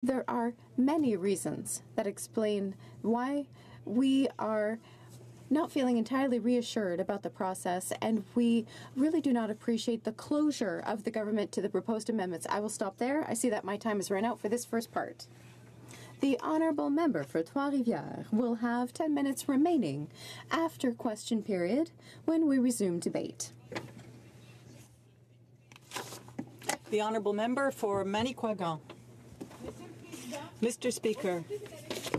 There are many reasons that explain why we are not feeling entirely reassured about the process, and we really do not appreciate the closure of the government to the proposed amendments. I will stop there. I see that my time has run out for this first part. The honourable member for Trois-Rivières will have 10 minutes remaining after question period when we resume debate. The honourable member for Manicouagan. Mr. Speaker,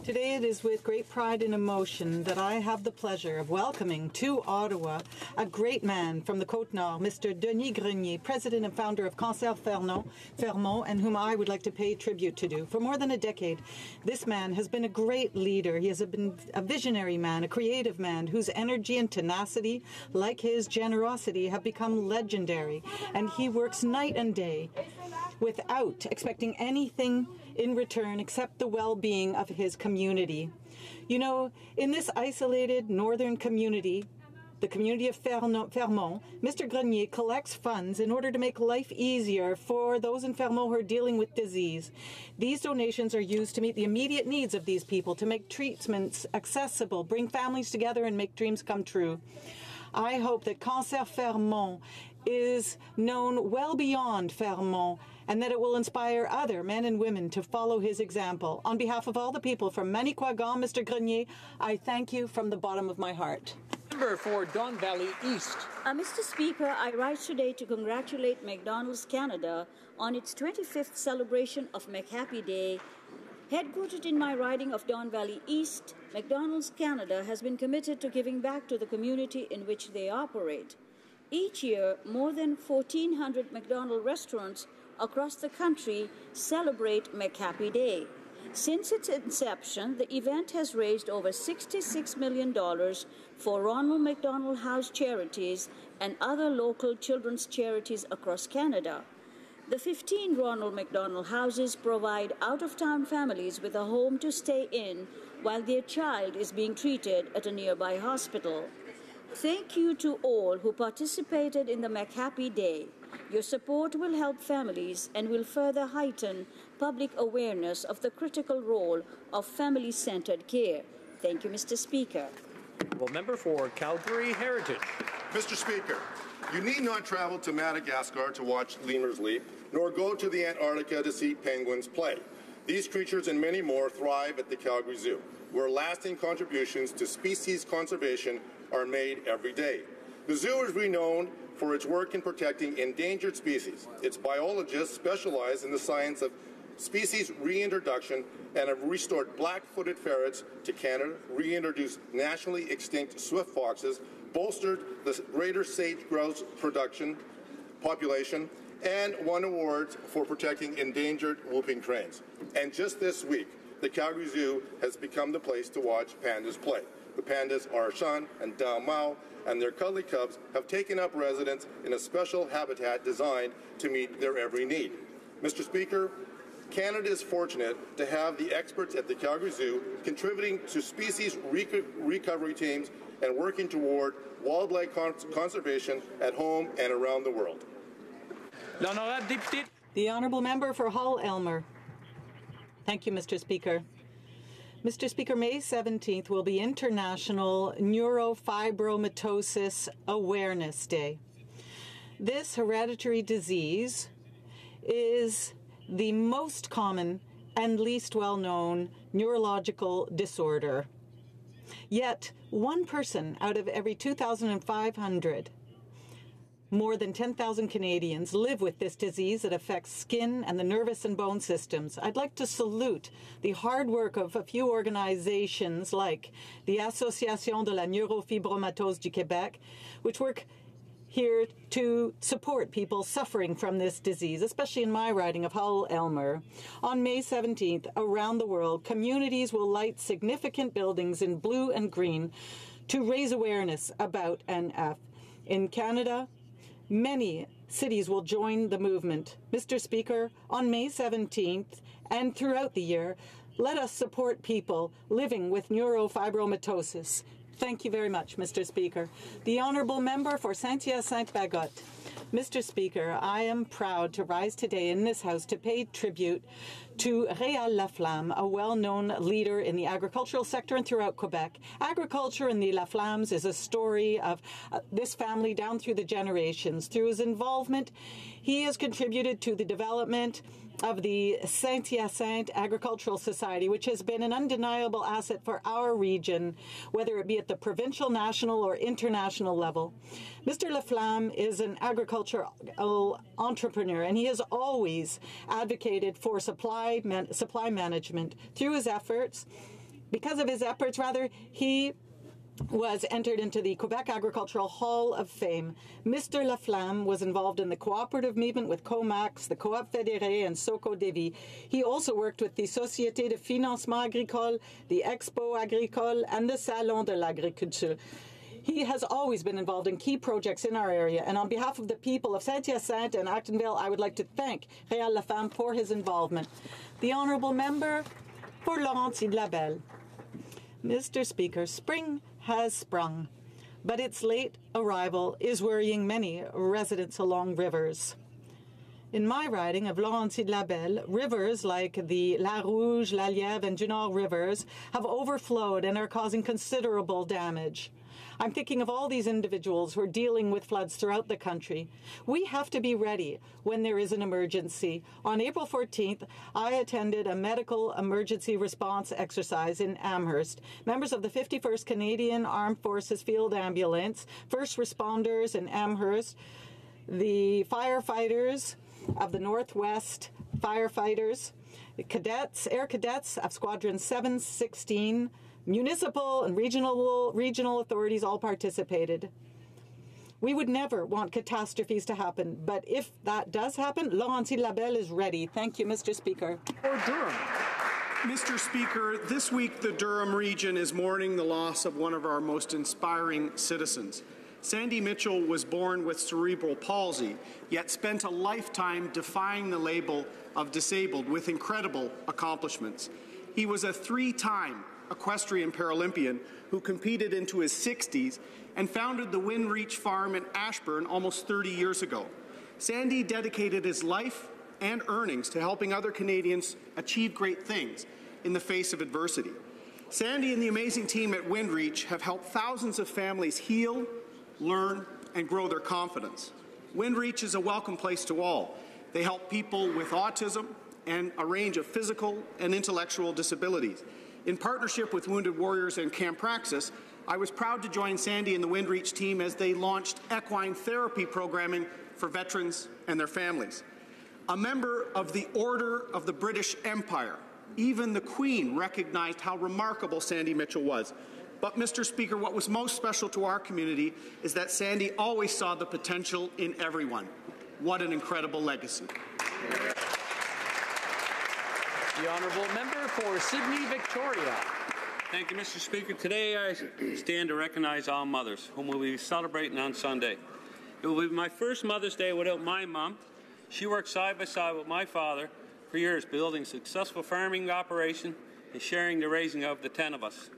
today it is with great pride and emotion that I have the pleasure of welcoming to Ottawa a great man from the Côte-Nord, Mr. Denis Grenier, president and founder of Cancer Fermont, and whom I would like to pay tribute to. For more than a decade, this man has been a great leader. He has been a visionary man, a creative man, whose energy and tenacity, like his generosity, have become legendary. And he works night and day without expecting anything in return except the well-being of his community. You know, in this isolated northern community, the community of Fermont, Mr. Grenier collects funds in order to make life easier for those in Fermont who are dealing with disease. These donations are used to meet the immediate needs of these people, to make treatments accessible, bring families together, and make dreams come true. I hope that Cancer Fermont is known well beyond Fermont, and that it will inspire other men and women to follow his example. On behalf of all the people from Manicouagan, Mr. Grenier, I thank you from the bottom of my heart. Member for Don Valley East. Mr. Speaker, I rise today to congratulate McDonald's Canada on its 25th celebration of McHappy Day. Headquartered in my riding of Don Valley East, McDonald's Canada has been committed to giving back to the community in which they operate. Each year, more than 1,400 McDonald's restaurants across the country celebrate McHappy Day. Since its inception, the event has raised over $66 million for Ronald McDonald House Charities and other local children's charities across Canada. The 15 Ronald McDonald Houses provide out-of-town families with a home to stay in while their child is being treated at a nearby hospital. Thank you to all who participated in the McHappy Day. Your support will help families and will further heighten public awareness of the critical role of family-centered care. Thank you, Mr. Speaker. Well, member for Calgary Heritage. Mr. Speaker, you need not travel to Madagascar to watch lemurs leap, nor go to the Antarctica to see penguins play. These creatures and many more thrive at the Calgary Zoo, where lasting contributions to species conservation are made every day. The zoo is renowned for its work in protecting endangered species. Its biologists specialize in the science of species reintroduction and have restored black-footed ferrets to Canada, reintroduced nationally extinct swift foxes, bolstered the greater sage-grouse population, and won awards for protecting endangered whooping cranes. And just this week, the Calgary Zoo has become the place to watch pandas play. The pandas Arshan and Dao Mao and their cuddly cubs have taken up residence in a special habitat designed to meet their every need. Mr. Speaker, Canada is fortunate to have the experts at the Calgary Zoo contributing to species recovery teams and working toward wildlife conservation at home and around the world. The honourable member for Hull-Elmer. Thank you, Mr. Speaker. Mr. Speaker, May 17th will be International Neurofibromatosis Awareness Day. This hereditary disease is the most common and least well-known neurological disorder. Yet, one person out of every 2,500, more than 10,000 Canadians live with this disease that affects skin and the nervous and bone systems. I'd like to salute the hard work of a few organizations like the Association de la Neurofibromatose du Québec, which work here to support people suffering from this disease, especially in my riding of Hull-Elmer. On May 17th, around the world, communities will light significant buildings in blue and green to raise awareness about NF. In Canada, many cities will join the movement. Mr. Speaker, on May 17th and throughout the year, let us support people living with neurofibromatosis. Thank you very much, Mr. Speaker. The honourable member for Saint-Hyacinthe-Bagotte. Mr. Speaker, I am proud to rise today in this House to pay tribute to Réal Laflamme, a well-known leader in the agricultural sector and throughout Quebec. Agriculture in the Laflammes is a story of this family down through the generations. Through his involvement, he has contributed to the development of the Saint-Hyacinthe Agricultural Society, which has been an undeniable asset for our region, whether it be at the provincial, national, or international level. Mr. Laflamme is an agricultural entrepreneur, and he has always advocated for supply management. Through his efforts, because of his efforts, he was entered into the Quebec Agricultural Hall of Fame. Mr. Laflamme was involved in the cooperative movement with COMAX, the Coop Fédéré, and Soco Devi. He also worked with the Société de Financement Agricole, the Expo Agricole, and the Salon de l'Agriculture. He has always been involved in key projects in our area, and on behalf of the people of Saint-Hyacinthe and Actonville, I would like to thank Réal Laflamme for his involvement. The Honourable Member for Laurentides-Labelle. Mr. Speaker, spring has sprung, but its late arrival is worrying many residents along rivers. In my riding of Laurentides-Labelle, rivers like the La Rouge, La Lièvre, and Dunard rivers have overflowed and are causing considerable damage. I'm thinking of all these individuals who are dealing with floods throughout the country. We have to be ready when there is an emergency. On April 14th, I attended a medical emergency response exercise in Amherst. Members of the 51st Canadian Armed Forces Field Ambulance, first responders in Amherst, the firefighters of the Northwest Firefighters, cadets, air cadets of Squadron 716, municipal and regional authorities all participated. We would never want catastrophes to happen, but if that does happen, Laurentides-Labelle is ready. Thank you, Mr. Speaker. For Durham. Mr. Speaker, this week the Durham region is mourning the loss of one of our most inspiring citizens. Sandy Mitchell was born with cerebral palsy, yet spent a lifetime defying the label of disabled with incredible accomplishments. He was a three-time equestrian Paralympian who competed into his 60s and founded the Windreach Farm in Ashburn almost 30 years ago. Sandy dedicated his life and earnings to helping other Canadians achieve great things in the face of adversity. Sandy and the amazing team at Windreach have helped thousands of families heal, learn, and grow their confidence. Windreach is a welcome place to all. They help people with autism and a range of physical and intellectual disabilities. In partnership with Wounded Warriors and Camp Praxis, I was proud to join Sandy and the Windreach team as they launched equine therapy programming for veterans and their families. A member of the Order of the British Empire, even the Queen recognized how remarkable Sandy Mitchell was. But, Mr. Speaker, what was most special to our community is that Sandy always saw the potential in everyone. What an incredible legacy. The Honourable Member for Sydney Victoria. Thank you, Mr. Speaker. Today I stand to recognize all mothers, whom we'll be celebrating on Sunday. It will be my first Mother's Day without my mom. She worked side by side with my father for years, building a successful farming operation and sharing the raising of the 10 of us.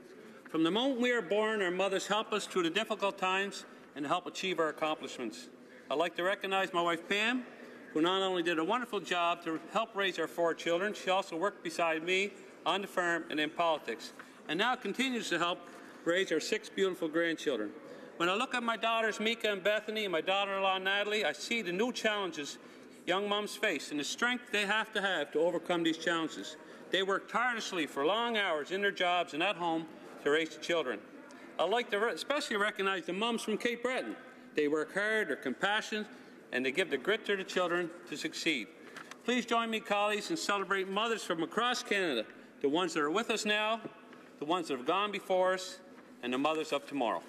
From the moment we are born, our mothers help us through the difficult times and help achieve our accomplishments. I'd like to recognize my wife, Pam, who not only did a wonderful job to help raise our 4 children, she also worked beside me on the farm and in politics, and now continues to help raise our 6 beautiful grandchildren. When I look at my daughters, Mika and Bethany, and my daughter-in-law, Natalie, I see the new challenges young moms face and the strength they have to overcome these challenges. They work tirelessly for long hours in their jobs and at home to raise the children. I'd like to especially recognize the moms from Cape Breton. They work hard, they're compassionate, and they give the grit to the children to succeed. Please join me, colleagues, in celebrating mothers from across Canada, the ones that are with us now, the ones that have gone before us, and the mothers of tomorrow.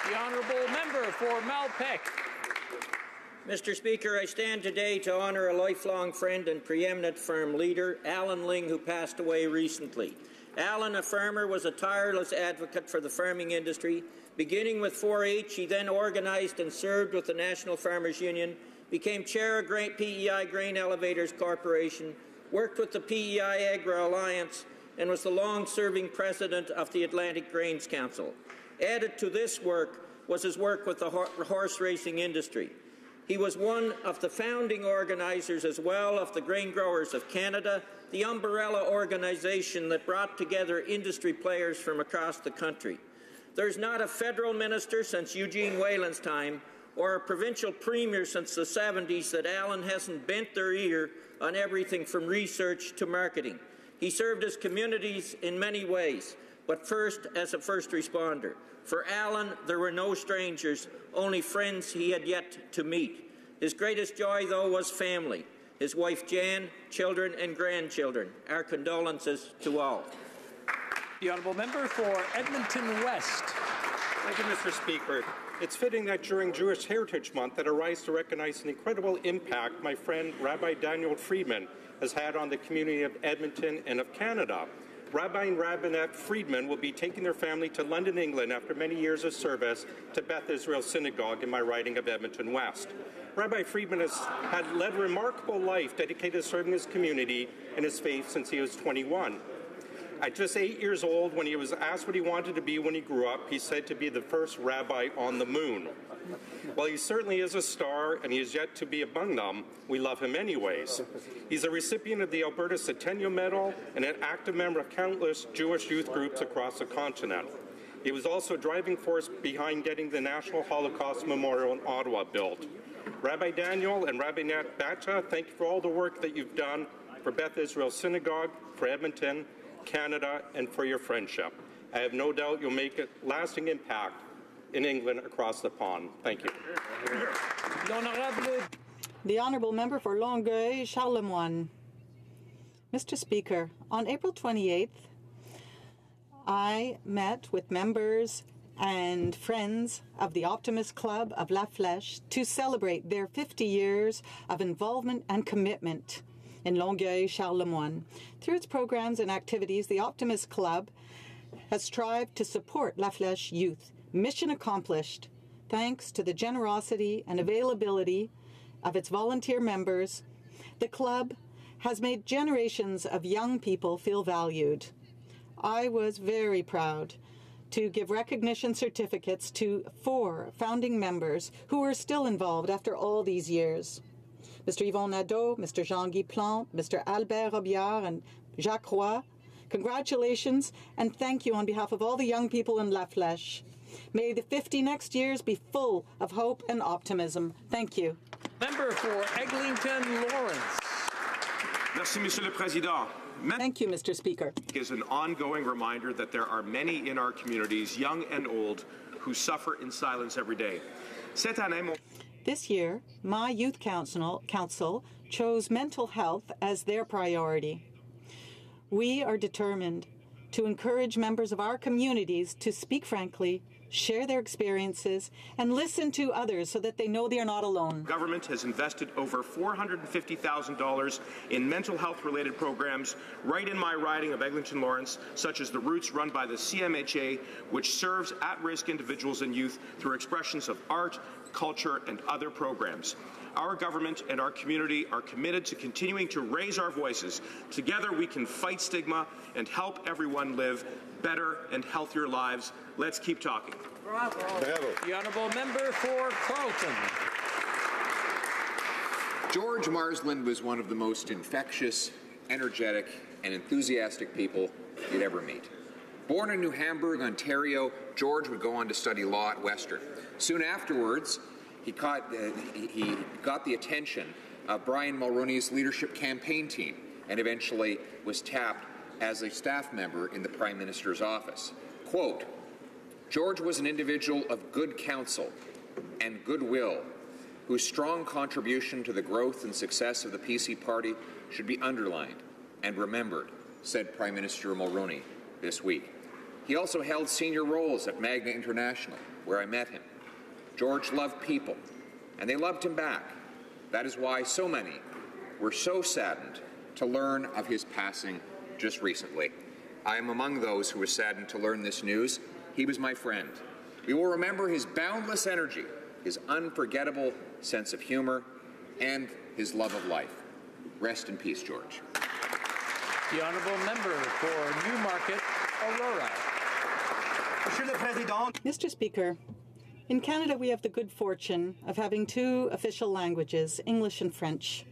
The Honourable Member for Malpeque. Mr. Speaker, I stand today to honour a lifelong friend and preeminent farm leader, Alan Ling, who passed away recently. Alan, a farmer, was a tireless advocate for the farming industry. Beginning with 4-H, he then organised and served with the National Farmers Union, became chair of PEI Grain Elevators Corporation, worked with the PEI Agri Alliance, and was the long-serving president of the Atlantic Grains Council. Added to this work was his work with the horse racing industry. He was one of the founding organizers as well of the Grain Growers of Canada, the umbrella organization that brought together industry players from across the country. There's not a federal minister since Eugene Whalen's time or a provincial premier since the 70s that Alan hasn't bent their ear on everything from research to marketing. He served his communities in many ways, but first as a first responder. For Alan, there were no strangers, only friends he had yet to meet. His greatest joy, though, was family. His wife Jan, children and grandchildren. Our condolences to all. The honourable member for Edmonton West. Thank you, Mr. Speaker. It's fitting that during Jewish Heritage Month that I rise to recognize an incredible impact my friend Rabbi Daniel Friedman has had on the community of Edmonton and of Canada. Rabbi and Rabbinette Friedman will be taking their family to London, England after many years of service to Beth Israel Synagogue in my riding of Edmonton West. Rabbi Friedman has led a remarkable life dedicated to serving his community and his faith since he was 21. At just 8 years old, when he was asked what he wanted to be when he grew up, he said to be the first rabbi on the moon. While he certainly is a star and he is yet to be among them, we love him anyways. He's a recipient of the Alberta Centennial Medal and an active member of countless Jewish youth groups across the continent. He was also a driving force behind getting the National Holocaust Memorial in Ottawa built. Rabbi Daniel and Rabbi Nat Bacha, thank you for all the work that you've done for Beth Israel Synagogue, for Edmonton, Canada, and for your friendship. I have no doubt you'll make a lasting impact in England across the pond. Thank you. The honourable member for Longueuil, Charlemagne. Mr. Speaker, on April 28th, I met with members and friends of the Optimist Club of La Flèche to celebrate their 50 years of involvement and commitment in Longueuil, Charlemagne. Through its programs and activities, the Optimist Club has strived to support La Flèche youth. Mission accomplished. Thanks to the generosity and availability of its volunteer members, the club has made generations of young people feel valued. I was very proud to give recognition certificates to 4 founding members who are still involved after all these years. Mr. Yvon Nadeau, Mr. Jean-Guy Plante, Mr. Albert Robillard, and Jacques Roy, congratulations and thank you on behalf of all the young people in La Flèche. May the 50 next years be full of hope and optimism. Thank you. Member for Eglinton Lawrence. Merci, Monsieur le Président. Thank you, Mr. Speaker. Is an ongoing reminder that there are many in our communities, young and old, who suffer in silence every day. Cette année, This year, my youth council chose mental health as their priority. We are determined to encourage members of our communities to speak frankly, share their experiences, and listen to others so that they know they are not alone. Government has invested over $450,000 in mental health-related programs right in my riding of Eglinton Lawrence, such as the Roots run by the CMHA, which serves at-risk individuals and youth through expressions of art, culture, and other programs. Our government and our community are committed to continuing to raise our voices. Together we can fight stigma and help everyone live better and healthier lives. Let's keep talking. Bravo. The honourable member for Carleton. George Marsland was one of the most infectious, energetic, and enthusiastic people you'd ever meet. Born in New Hamburg, Ontario, George would go on to study law at Western. Soon afterwards, he got the attention of Brian Mulroney's leadership campaign team and eventually was tapped as a staff member in the Prime Minister's office. Quote, George was an individual of good counsel and goodwill whose strong contribution to the growth and success of the PC Party should be underlined and remembered, said Prime Minister Mulroney this week. He also held senior roles at Magna International, where I met him. George loved people, and they loved him back. That is why so many were so saddened to learn of his passing just recently. I am among those who were saddened to learn this news. He was my friend. We will remember his boundless energy, his unforgettable sense of humor, and his love of life. Rest in peace, George. The honourable member for Newmarket, Aurora. Mr. Speaker, in Canada we have the good fortune of having two official languages, English and French.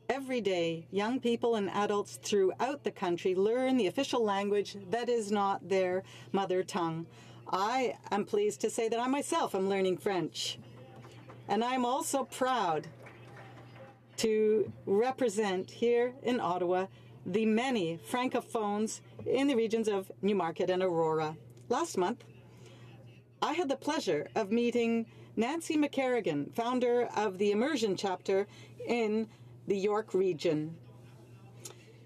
Every day, young people and adults throughout the country learn the official language that is not their mother tongue. I am pleased to say that I myself am learning French. And I'm also proud to represent here in Ottawa the many francophones in the regions of Newmarket and Aurora. Last month, I had the pleasure of meeting Nancy McCarrigan, founder of the Immersion chapter in the York region.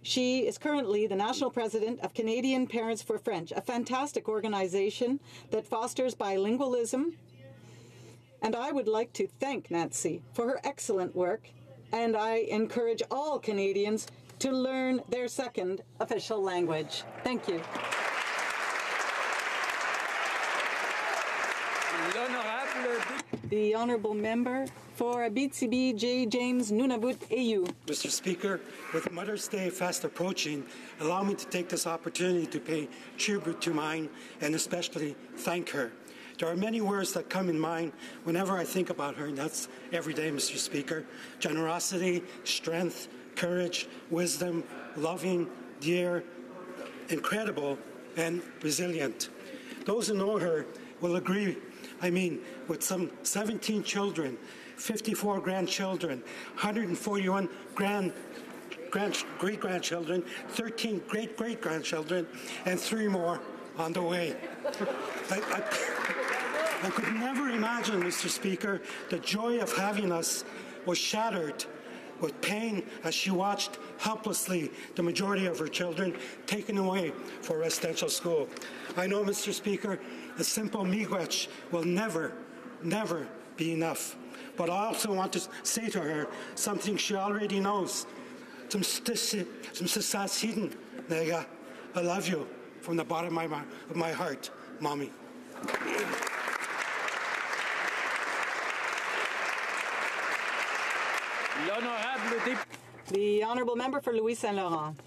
She is currently the national president of Canadian Parents for French, a fantastic organization that fosters bilingualism. And I would like to thank Nancy for her excellent work, and I encourage all Canadians to learn their second official language. Thank you. The Honourable Member for Abitibi J. James Nunavut AU. Mr. Speaker, with Mother's Day fast approaching, allow me to take this opportunity to pay tribute to mine and especially thank her. There are many words that come in mind whenever I think about her, and that's every day, Mr. Speaker. Generosity, strength, courage, wisdom, loving, dear, incredible, and resilient. Those who know her will agree, with some 17 children, 54 grandchildren, 141 great-grandchildren, 13 great-great-grandchildren, and 3 more on the way. I could never imagine, Mr. Speaker, the joy of having us was shattered with pain as she watched helplessly the majority of her children taken away for residential school. I know, Mr. Speaker, a simple miigwech will never be enough. But I also want to say to her something she already knows. I love you from the bottom of my heart, Mommy. The Honourable Member for Louis Saint Laurent.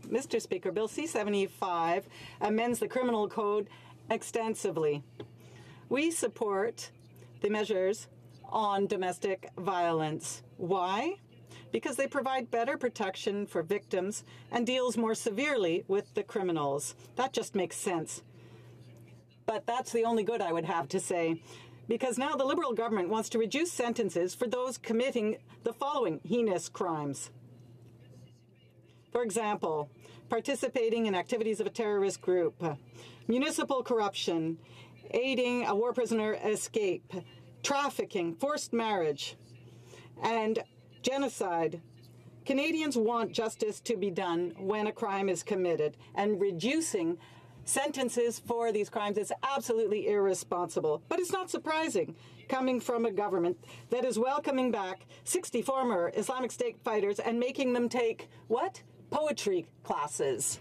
Mr. Speaker, Bill C-75 amends the Criminal Code extensively. We support the measures on domestic violence. Why? Because they provide better protection for victims and deals more severely with the criminals. That just makes sense. But that's the only good I would have to say, because now the Liberal government wants to reduce sentences for those committing the following heinous crimes. For example, participating in activities of a terrorist group, municipal corruption, aiding a war prisoner escape, trafficking, forced marriage, and genocide. Canadians want justice to be done when a crime is committed, and reducing sentences for these crimes is absolutely irresponsible. But it's not surprising, coming from a government that is welcoming back 60 former Islamic State fighters and making them take, what? Poetry classes.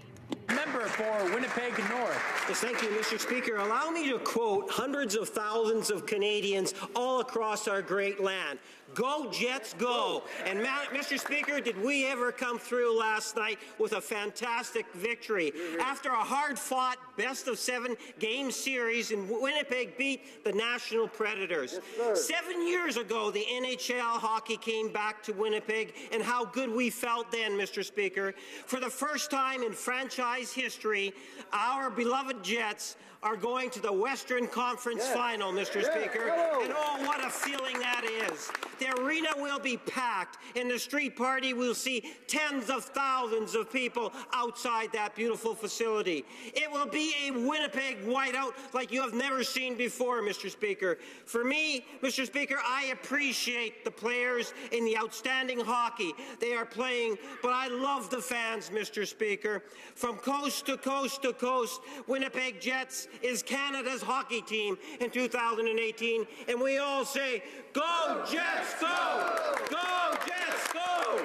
Member for Winnipeg North. Yes, thank you, Mr. Speaker. Allow me to quote hundreds of thousands of Canadians all across our great land. Go, Jets, go. And Mr. Speaker, did we ever come through last night with a fantastic victory? After a hard-fought best-of-7 game series, and Winnipeg beat the National Predators. Yes, 7 years ago, the NHL hockey came back to Winnipeg, and how good we felt then, Mr. Speaker. For the first time in franchise history, our beloved Jets are going to the Western Conference Final, Mr. Speaker. And oh, what a feeling that is. The arena will be packed. In the street party, we'll see tens of thousands of people outside that beautiful facility. It will be a Winnipeg whiteout like you have never seen before, Mr. Speaker. For me, Mr. Speaker, I appreciate the players in the outstanding hockey they are playing, but I love the fans, Mr. Speaker. From coast to coast to coast, Winnipeg Jets is Canada's hockey team in 2018, and we all say, go Jets, go! Go Jets, go!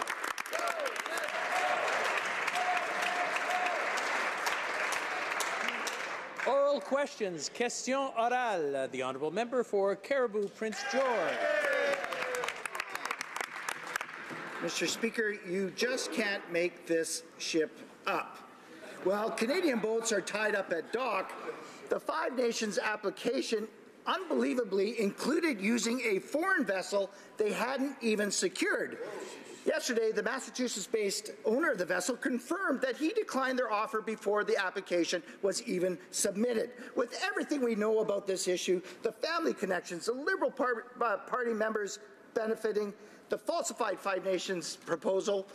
Oral questions. Question orale. The Honourable Member for Cariboo Prince George. Mr. Speaker, you just can't make this ship up. While Canadian boats are tied up at dock, The Five Nations application unbelievably included using a foreign vessel they hadn't even secured. Yesterday, the Massachusetts-based owner of the vessel confirmed that he declined their offer before the application was even submitted. With everything we know about this issue, the family connections, the Liberal Party members benefiting, the falsified Five Nations proposal,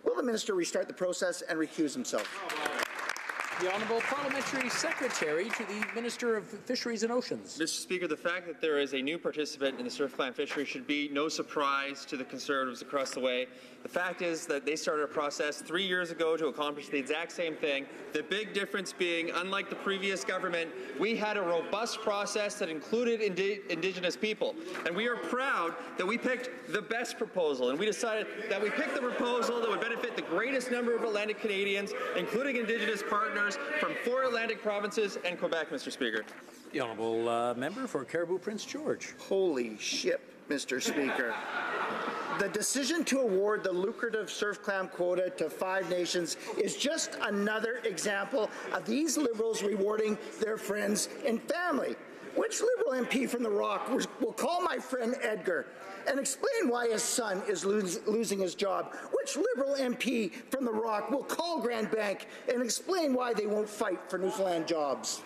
will the minister restart the process and recuse himself? The Honourable Parliamentary Secretary to the Minister of Fisheries and Oceans. Mr. Speaker, the fact that there is a new participant in the surf clam fishery should be no surprise to the Conservatives across the way. The fact is that they started a process 3 years ago to accomplish the exact same thing. The big difference being, unlike the previous government, we had a robust process that included Indigenous people. And we are proud that we picked the best proposal. And we decided that we picked the proposal that would benefit the greatest number of Atlantic Canadians, including Indigenous partners from 4 Atlantic provinces and Quebec, Mr. Speaker. The Honourable Member for Caribou Prince George. Holy shit, Mr. Speaker. The decision to award the lucrative surf clam quota to Five Nations is just another example of these Liberals rewarding their friends and family. Which Liberal MP from the Rock will call my friend Edgar and explain why his son is losing his job? Which Liberal MP from the Rock will call Grand Bank and explain why they won't fight for Newfoundland jobs?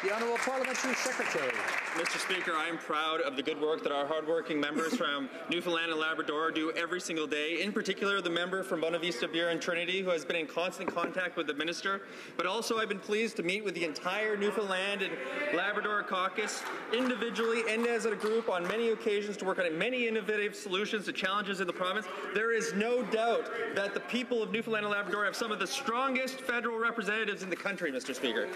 The Honourable Parliamentary Secretary. Mr. Speaker, I am proud of the good work that our hardworking members from Newfoundland and Labrador do every single day, in particular the member from Bonavista, Beer and Trinity, who has been in constant contact with the Minister. But also I've been pleased to meet with the entire Newfoundland and Labrador caucus, individually and as a group, on many occasions to work on many innovative solutions to challenges in the province. There is no doubt that the people of Newfoundland and Labrador have some of the strongest federal representatives in the country, Mr. Speaker.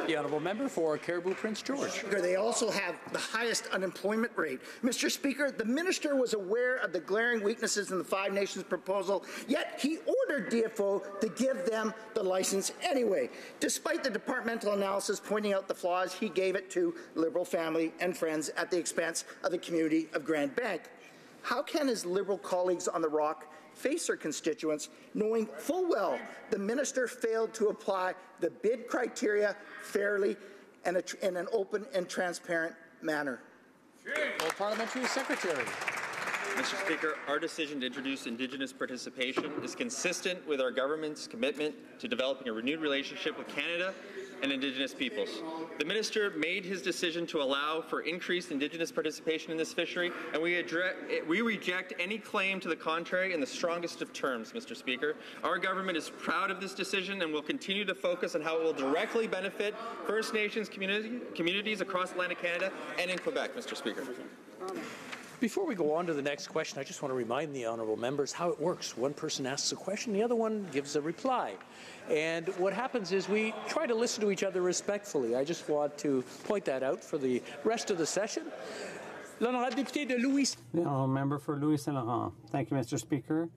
The Honourable Member for Caribou Prince George. They also have the highest unemployment rate. Mr. Speaker, the minister was aware of the glaring weaknesses in the Five Nations proposal, yet he ordered DFO to give them the license anyway. Despite the departmental analysis pointing out the flaws, he gave it to Liberal family and friends at the expense of the community of Grand Bank. How can his Liberal colleagues on the Rock face their constituents knowing full well the minister failed to apply the bid criteria fairly and in an open and transparent manner? Parliamentary Secretary. Mr. Speaker, our decision to introduce Indigenous participation is consistent with our government's commitment to developing a renewed relationship with Canada and Indigenous peoples. The Minister made his decision to allow for increased Indigenous participation in this fishery, and we reject any claim to the contrary in the strongest of terms, Mr. Speaker. Our government is proud of this decision and will continue to focus on how it will directly benefit First Nations communities across Atlantic Canada and in Quebec, Mr. Speaker. Before we go on to the next question, I just want to remind the honourable members how it works. One person asks a question, the other one gives a reply. And what happens is we try to listen to each other respectfully. I just want to point that out for the rest of the session. L'honorable député de Louis. The honourable member for Louis Saint Laurent. Thank you, Mr. Speaker.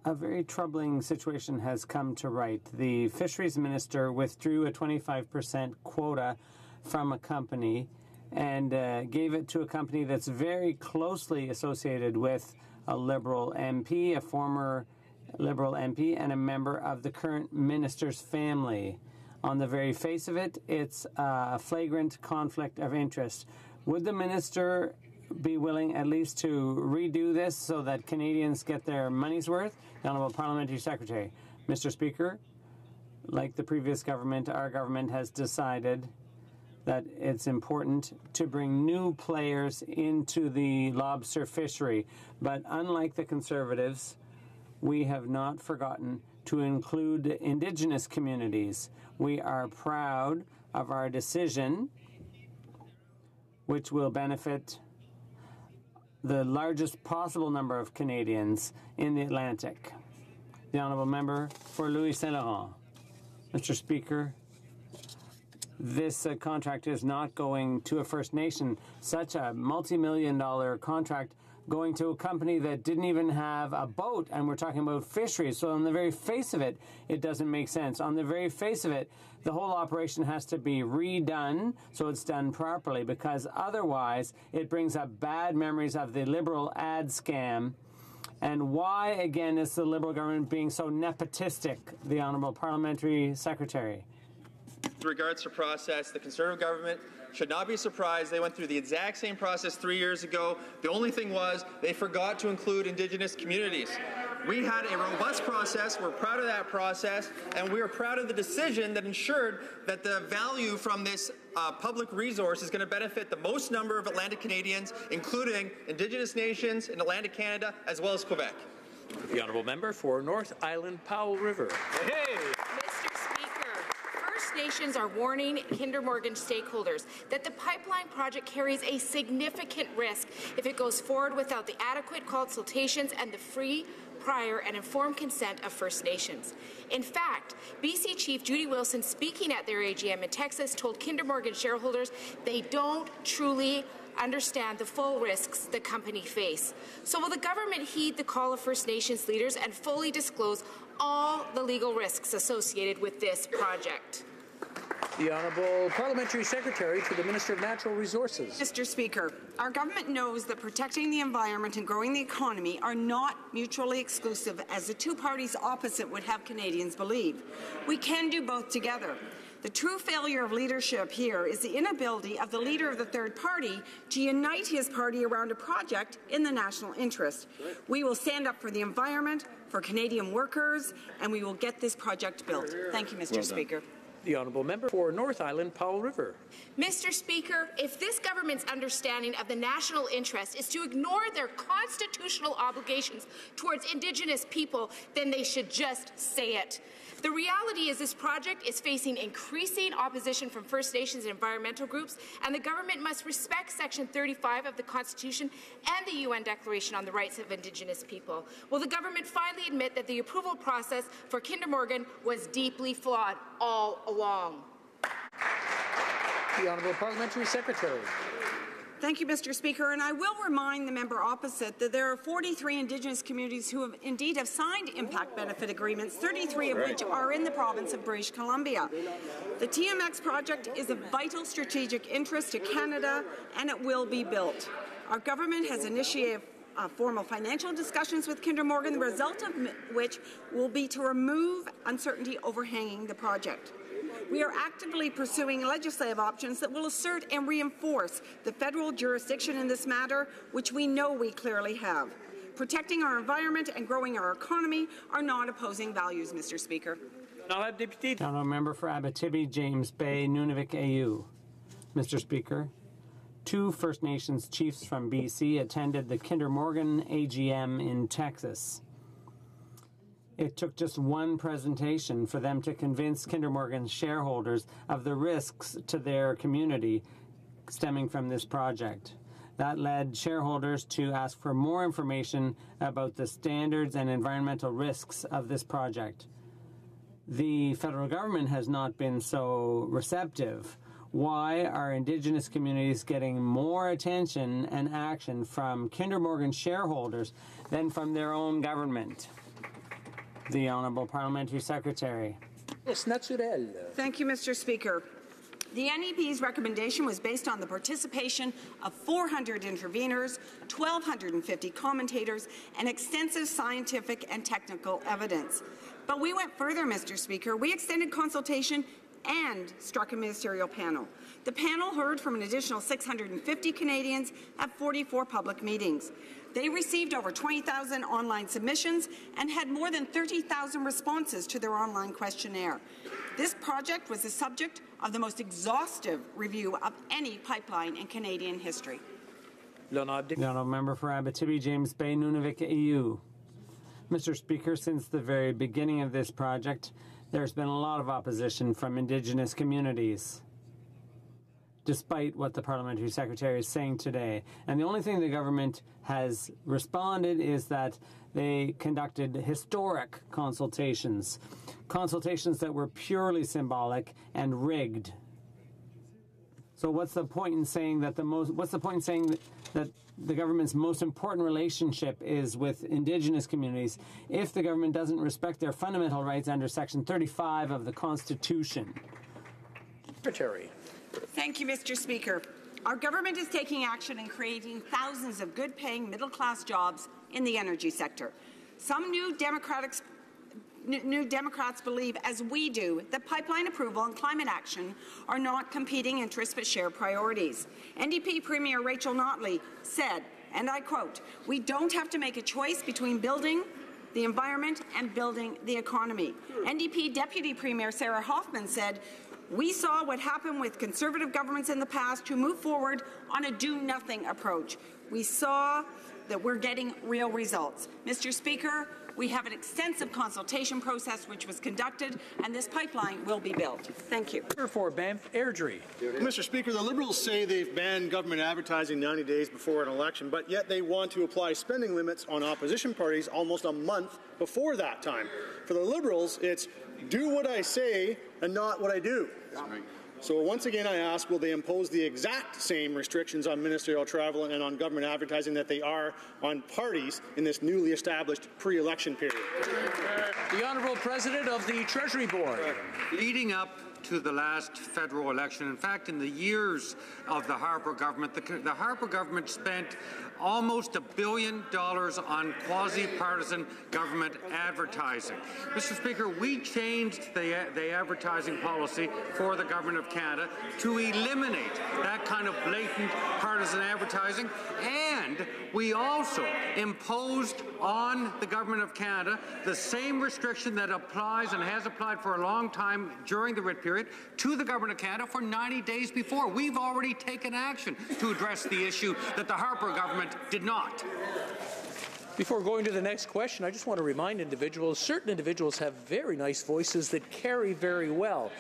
A very troubling situation has come to light. The fisheries minister withdrew a 25% quota from a company and gave it to a company that's very closely associated with a Liberal MP, a former Liberal MP, and a member of the current minister's family. On the very face of it, it's a flagrant conflict of interest. Would the minister be willing at least to redo this so that Canadians get their money's worth? The Honourable Parliamentary Secretary. Mr. Speaker, like the previous government, our government has decided that it's important to bring new players into the lobster fishery. But unlike the Conservatives, we have not forgotten to include Indigenous communities. We are proud of our decision, which will benefit the largest possible number of Canadians in the Atlantic. The Honourable Member for Louis Saint Laurent. Mr. Speaker, this contract is not going to a First Nation. Such a multi-million-dollar contract going to a company that didn't even have a boat, and we're talking about fisheries. So on the very face of it, it doesn't make sense. On the very face of it, the whole operation has to be redone so it's done properly, because otherwise it brings up bad memories of the Liberal ad scam. And why, again, is the Liberal government being so nepotistic? The Honourable Parliamentary Secretary. with regards to process. The Conservative government should not be surprised. They went through the exact same process 3 years ago. The only thing was they forgot to include Indigenous communities. We had a robust process. We're proud of that process, and we are proud of the decision that ensured that the value from this public resource is going to benefit the most number of Atlantic Canadians, including Indigenous nations in Atlantic Canada, as well as Quebec. The honourable member for North Island Powell River. Hey! Mr. Speaker, First Nations are warning Kinder Morgan stakeholders that the pipeline project carries a significant risk if it goes forward without the adequate consultations and the free, prior and informed consent of First Nations. In fact, BC Chief Judy Wilson, speaking at their AGM in Texas, told Kinder Morgan shareholders they don't truly understand the full risks the company face. So will the government heed the call of First Nations leaders and fully disclose all the legal risks associated with this project? The Honourable Parliamentary Secretary to the Minister of Natural Resources. Mr. Speaker, our government knows that protecting the environment and growing the economy are not mutually exclusive, as the two parties opposite would have Canadians believe. We can do both together. The true failure of leadership here is the inability of the leader of the third party to unite his party around a project in the national interest. We will stand up for the environment, for Canadian workers, and we will get this project built. Thank you, Mr. Speaker. The honourable member for North Island Powell River. Mr. Speaker, if this government's understanding of the national interest is to ignore their constitutional obligations towards Indigenous people, then they should just say it. The reality is this project is facing increasing opposition from First Nations and environmental groups, and the government must respect Section 35 of the Constitution and the UN Declaration on the Rights of Indigenous People. Will the government finally admit that the approval process for Kinder Morgan was deeply flawed all along? The Honourable Parliamentary Secretary. Thank you, Mr. Speaker, and I will remind the member opposite that there are 43 Indigenous communities who have signed impact benefit agreements, 33 of which are in the province of British Columbia. The TMX project is of vital strategic interest to Canada, and it will be built. Our government has initiated formal financial discussions with Kinder Morgan, the result of which will be to remove uncertainty overhanging the project. We are actively pursuing legislative options that will assert and reinforce the federal jurisdiction in this matter, which we know we clearly have. Protecting our environment and growing our economy are not opposing values, Mr. Speaker. Honourable member for Abitibi, James Bay, Nunavik, AU. Mr. Speaker, 2 First Nations chiefs from BC attended the Kinder Morgan AGM in Texas. It took just one presentation for them to convince Kinder Morgan shareholders of the risks to their community stemming from this project. That led shareholders to ask for more information about the standards and environmental risks of this project. The federal government has not been so receptive. Why are Indigenous communities getting more attention and action from Kinder Morgan shareholders than from their own government? The Honourable Parliamentary Secretary. Thank you, Mr. Speaker. The NEP's recommendation was based on the participation of 400 interveners, 1,250 commentators, and extensive scientific and technical evidence. But we went further, Mr. Speaker. We extended consultation and struck a ministerial panel. The panel heard from an additional 650 Canadians at 44 public meetings. They received over 20,000 online submissions and had more than 30,000 responses to their online questionnaire. This project was the subject of the most exhaustive review of any pipeline in Canadian history. The honourable member for Abitibi, James Bay, Nunavik, AU. Mr. Speaker, since the very beginning of this project, there's been a lot of opposition from Indigenous communities, despite what the Parliamentary Secretary is saying today. And the only thing the government has responded is that they conducted historic consultations that were purely symbolic and rigged. So what's the point in saying that that the government's most important relationship is with Indigenous communities if the government doesn't respect their fundamental rights under Section 35 of the Constitution? Secretary. Thank you, Mr. Speaker. Our government is taking action in creating thousands of good-paying middle-class jobs in the energy sector. Some new Democratic New Democrats believe, as we do, that pipeline approval and climate action are not competing interests but shared priorities. NDP Premier Rachel Notley said, and I quote, "We don't have to make a choice between building the environment and building the economy." NDP Deputy Premier Sarah Hoffman said, "We saw what happened with Conservative governments in the past who moved forward on a do-nothing approach. We saw that we're getting real results." Mr. Speaker, we have an extensive consultation process which was conducted, and this pipeline will be built. Thank you. For Banff Airdrie. Mr. Speaker, the Liberals say they've banned government advertising 90 days before an election, but yet they want to apply spending limits on opposition parties almost a month before that time. For the Liberals, it's do what I say and not what I do. So once again, I ask, will they impose the exact same restrictions on ministerial travel and on government advertising that they are on parties in this newly established pre-election period? The Honourable President of the Treasury Board. Leading up to the last federal election, in fact, in the years of the Harper government, the Harper government spent almost $1 billion on quasi-partisan government advertising. Mr. Speaker, we changed the advertising policy for the Government of Canada to eliminate that kind of blatant partisan advertising, and we also imposed on the Government of Canada the same restriction that applies and has applied for a long time during the writ period to the Government of Canada for 90 days before. We've already taken action to address the issue that the Harper government did not. Before going to the next question, I just want to remind individuals, certain individuals have very nice voices that carry very well.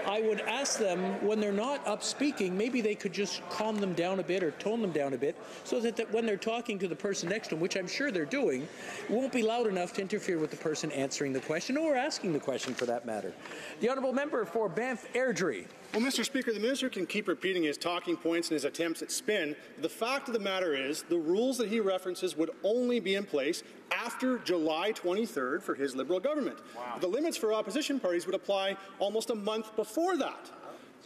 I would ask them, when they're not up speaking, maybe they could just calm them down a bit or tone them down a bit so that when they're talking to the person next to them, which I'm sure they're doing, it won't be loud enough to interfere with the person answering the question or asking the question for that matter. The Honourable Member for Banff Airdrie. Well, Mr. Speaker, the Minister can keep repeating his talking points and his attempts at spin. The fact of the matter is the rules that he references would only be in place after July 23rd for his Liberal government. Wow. The limits for opposition parties would apply almost a month before that.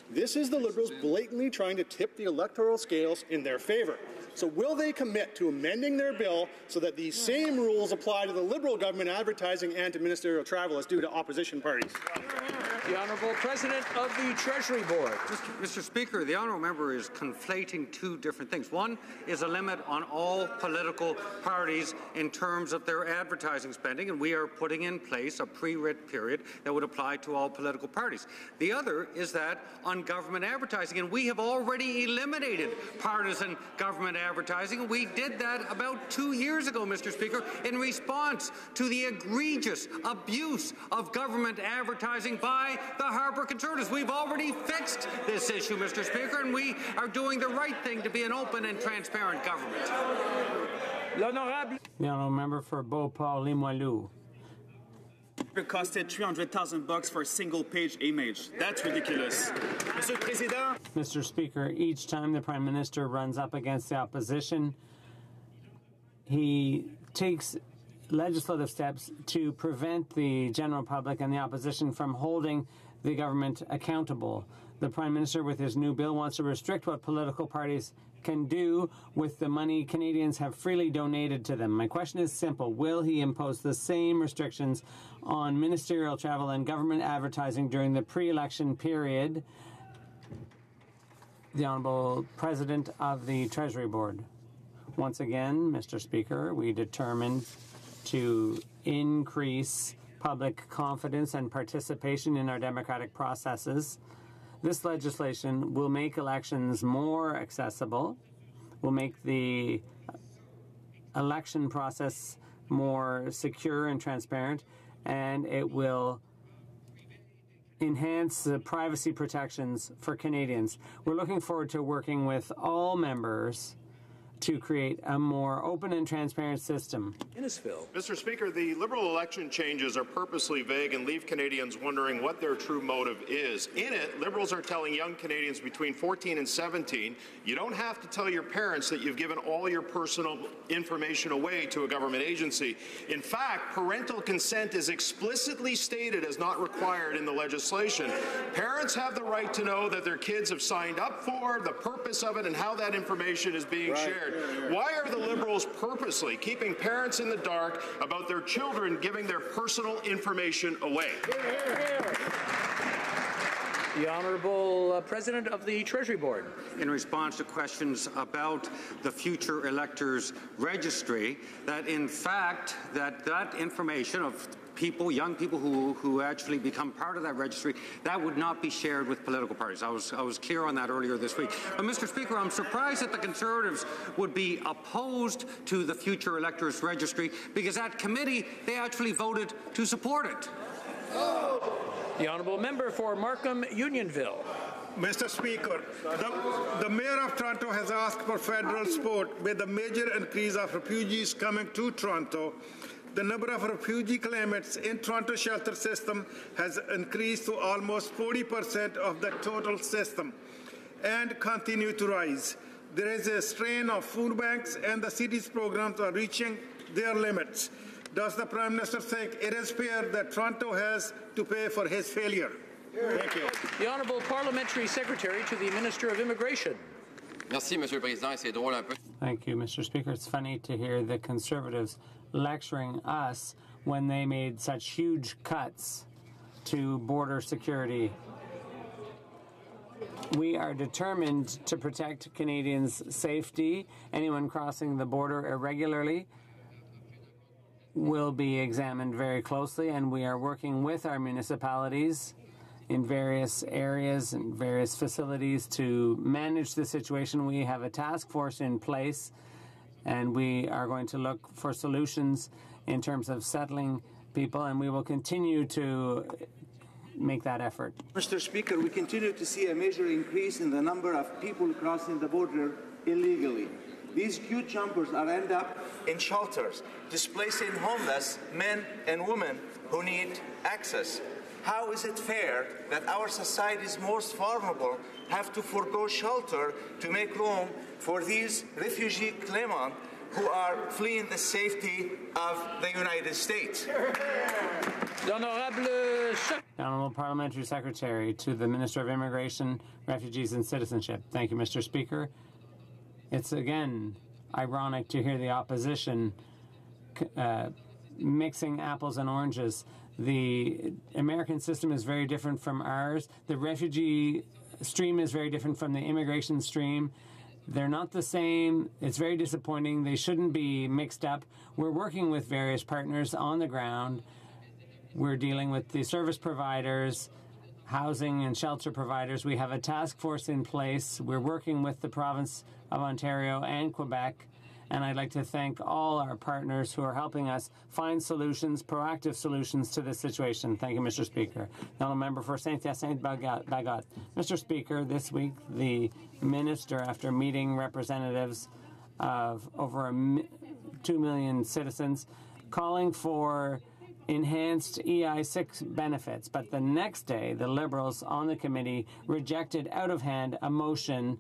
This is the Liberals blatantly trying to tip the electoral scales in their favour. So will they commit to amending their bill so that these same rules apply to the Liberal government advertising and to ministerial travel as due to opposition parties? The Honourable President of the Treasury Board. Mr. Speaker, the Honourable Member is conflating two different things. One is a limit on all political parties in terms of their advertising spending, and we are putting in place a pre-writ period that would apply to all political parties. The other is that on government advertising, and we have already eliminated partisan government advertising. We did that about 2 years ago, Mr. Speaker, in response to the egregious abuse of government advertising by the Harper Conservatives. We've already fixed this issue, Mr. Speaker, and we are doing the right thing to be an open and transparent government. The Honourable Member for Beauport-Limoilou. It costed $300,000 for a single-page image. That's ridiculous. Monsieur le Président. Mr. Speaker, each time the Prime Minister runs up against the opposition, he takes legislative steps to prevent the general public and the opposition from holding the government accountable. The Prime Minister, with his new bill, wants to restrict what political parties can do with the money Canadians have freely donated to them. My question is simple. Will he impose the same restrictions on ministerial travel and government advertising during the pre-election period? The Honourable President of the Treasury Board. Once again, Mr. Speaker, we determined to increase public confidence and participation in our democratic processes. This legislation will make elections more accessible, will make the election process more secure and transparent, and it will enhance the privacy protections for Canadians. We're looking forward to working with all members to create a more open and transparent system. Mr. Speaker, the Liberal election changes are purposely vague and leave Canadians wondering what their true motive is. In it, Liberals are telling young Canadians between 14 and 17, you don't have to tell your parents that you've given all your personal information away to a government agency. In fact, parental consent is explicitly stated as not required in the legislation. Parents have the right to know that their kids have signed up for, the purpose of it, and how that information is being shared. scared. Why are the Liberals purposely keeping parents in the dark about their children giving their personal information away? The Honourable President of the Treasury Board. In response to questions about the future electors registry, that in fact that information of people, young people who actually become part of that registry, that would not be shared with political parties. I was clear on that earlier this week. But Mr. Speaker, I'm surprised that the Conservatives would be opposed to the future electors registry, because at committee they actually voted to support it. The Honourable Member for Markham Unionville. Mr. Speaker, the Mayor of Toronto has asked for federal support with a major increase of refugees coming to Toronto. The number of refugee claimants in Toronto shelter system has increased to almost 40% of the total system and continue to rise. There is a strain of food banks and the city's programs are reaching their limits. Does the Prime Minister think it is fair that Toronto has to pay for his failure? Thank you. The Honourable Parliamentary Secretary to the Minister of Immigration. Merci, Monsieur le Président. C'est drôle un peu. Thank you, Mr. Speaker. It's funny to hear the Conservatives lecturing us when they made such huge cuts to border security. We are determined to protect Canadians' safety. Anyone crossing the border irregularly will be examined very closely, and we are working with our municipalities in various areas and various facilities to manage the situation. We have a task force in place, and we are going to look for solutions in terms of settling people, and we will continue to make that effort. Mr. Speaker, we continue to see a major increase in the number of people crossing the border illegally. These huge numbers are end up in shelters, displacing homeless men and women who need access. How is it fair that our society's most vulnerable have to forego shelter to make room for these refugee claimants who are fleeing the safety of the United States? The Honourable Parliamentary Secretary to the Minister of Immigration, Refugees and Citizenship. Thank you, Mr. Speaker. It's again ironic to hear the opposition mixing apples and oranges. The American system is very different from ours. The refugee stream is very different from the immigration stream. They're not the same. It's very disappointing. They shouldn't be mixed up. We're working with various partners on the ground. We're dealing with the service providers, housing and shelter providers. We have a task force in place. We're working with the province of Ontario and Quebec. And I'd like to thank all our partners who are helping us find solutions, proactive solutions to this situation. Thank you, Mr. Speaker. Now, a member for Saint-Hyacinthe-Bagot. Mr. Speaker, this week the minister, after meeting representatives of over 2 million citizens, calling for enhanced EI6 benefits. But the next day, the Liberals on the committee rejected out of hand a motion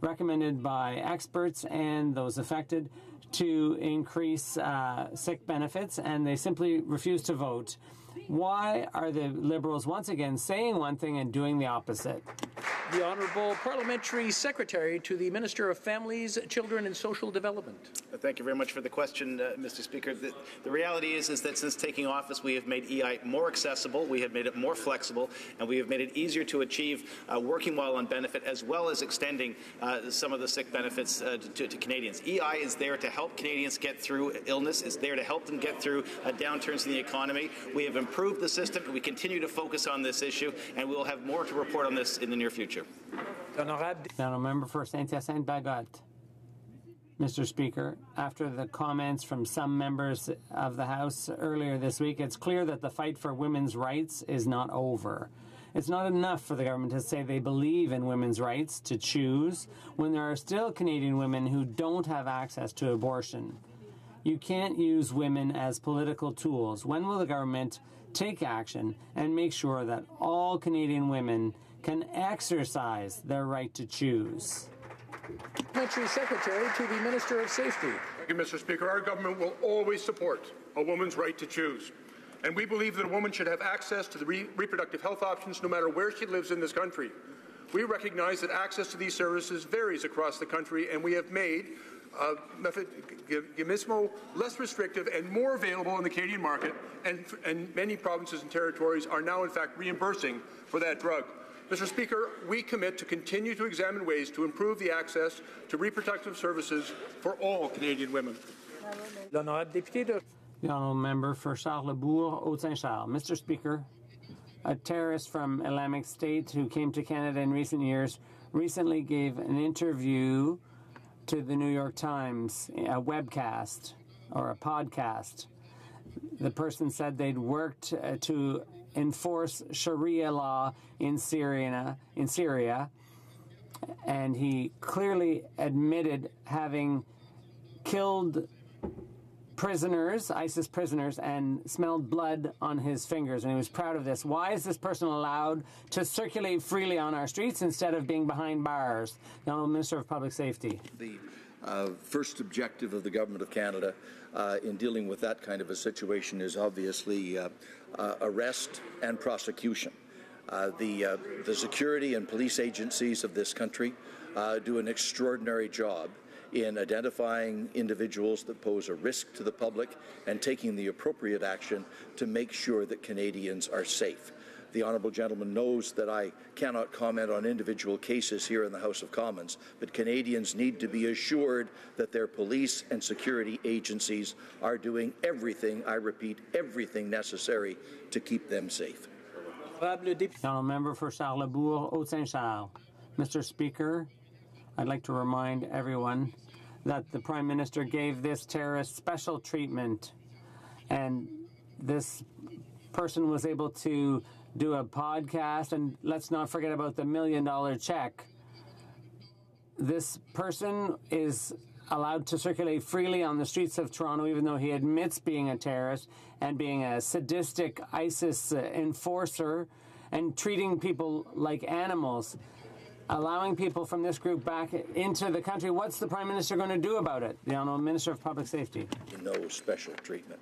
recommended by experts and those affected to increase sick benefits, and they simply refused to vote. Why are the Liberals once again saying one thing and doing the opposite? The Honourable Parliamentary Secretary to the Minister of Families, Children and Social Development. Thank you very much for the question, Mr. Speaker. The reality is that since taking office, we have made EI more accessible, we have made it more flexible, and we have made it easier to achieve working while on benefit, as well as extending some of the sick benefits to Canadians. EI is there to help Canadians get through illness. It's there to help them get through downturns in the economy. We have improved the system. We continue to focus on this issue, and we will have more to report on this in the near future. Now, member for Saint-Hyacinthe-Bagot. Mr. Speaker, after the comments from some members of the House earlier this week, it's clear that the fight for women's rights is not over. It's not enough for the government to say they believe in women's rights to choose when there are still Canadian women who don't have access to abortion. You can't use women as political tools. When will the government take action and make sure that all Canadian women can exercise their right to choose? Parliamentary Secretary to the Minister of Safety. Thank you, Mr. Speaker. Our government will always support a woman's right to choose. And we believe that a woman should have access to the reproductive health options no matter where she lives in this country. We recognize that access to these services varies across the country, and we have made Gizmo less restrictive and more available in the Canadian market, and many provinces and territories are now in fact reimbursing for that drug. Mr. Speaker, we commit to continue to examine ways to improve the access to reproductive services for all Canadian women. The honourable member for Charlesbourg, Haute-Saint-Charles. Mr. Speaker, a terrorist from Islamic State who came to Canada in recent years recently gave an interview to the New York Times, a webcast or a podcast. The person said they'd worked to enforce Sharia law in Syria, and he clearly admitted having killed prisoners, ISIS prisoners, and smelled blood on his fingers, and he was proud of this. Why is this person allowed to circulate freely on our streets instead of being behind bars? The Honourable Minister of Public Safety. The first objective of the Government of Canada in dealing with that kind of a situation is obviously arrest and prosecution. The security and police agencies of this country do an extraordinary job in identifying individuals that pose a risk to the public and taking the appropriate action to make sure that Canadians are safe. The honourable gentleman knows that I cannot comment on individual cases here in the House of Commons, but Canadians need to be assured that their police and security agencies are doing everything, I repeat, everything necessary to keep them safe. Honourable member for Charlesbourg, Haute-Saint-Charles. Mr. Speaker, I'd like to remind everyone that the Prime Minister gave this terrorist special treatment, and this person was able to do a podcast, and let's not forget about the $1 million check. This person is allowed to circulate freely on the streets of Toronto, even though he admits being a terrorist and being a sadistic ISIS enforcer and treating people like animals, allowing people from this group back into the country. What's the Prime Minister going to do about it? The Honourable Minister of Public Safety. No special treatment.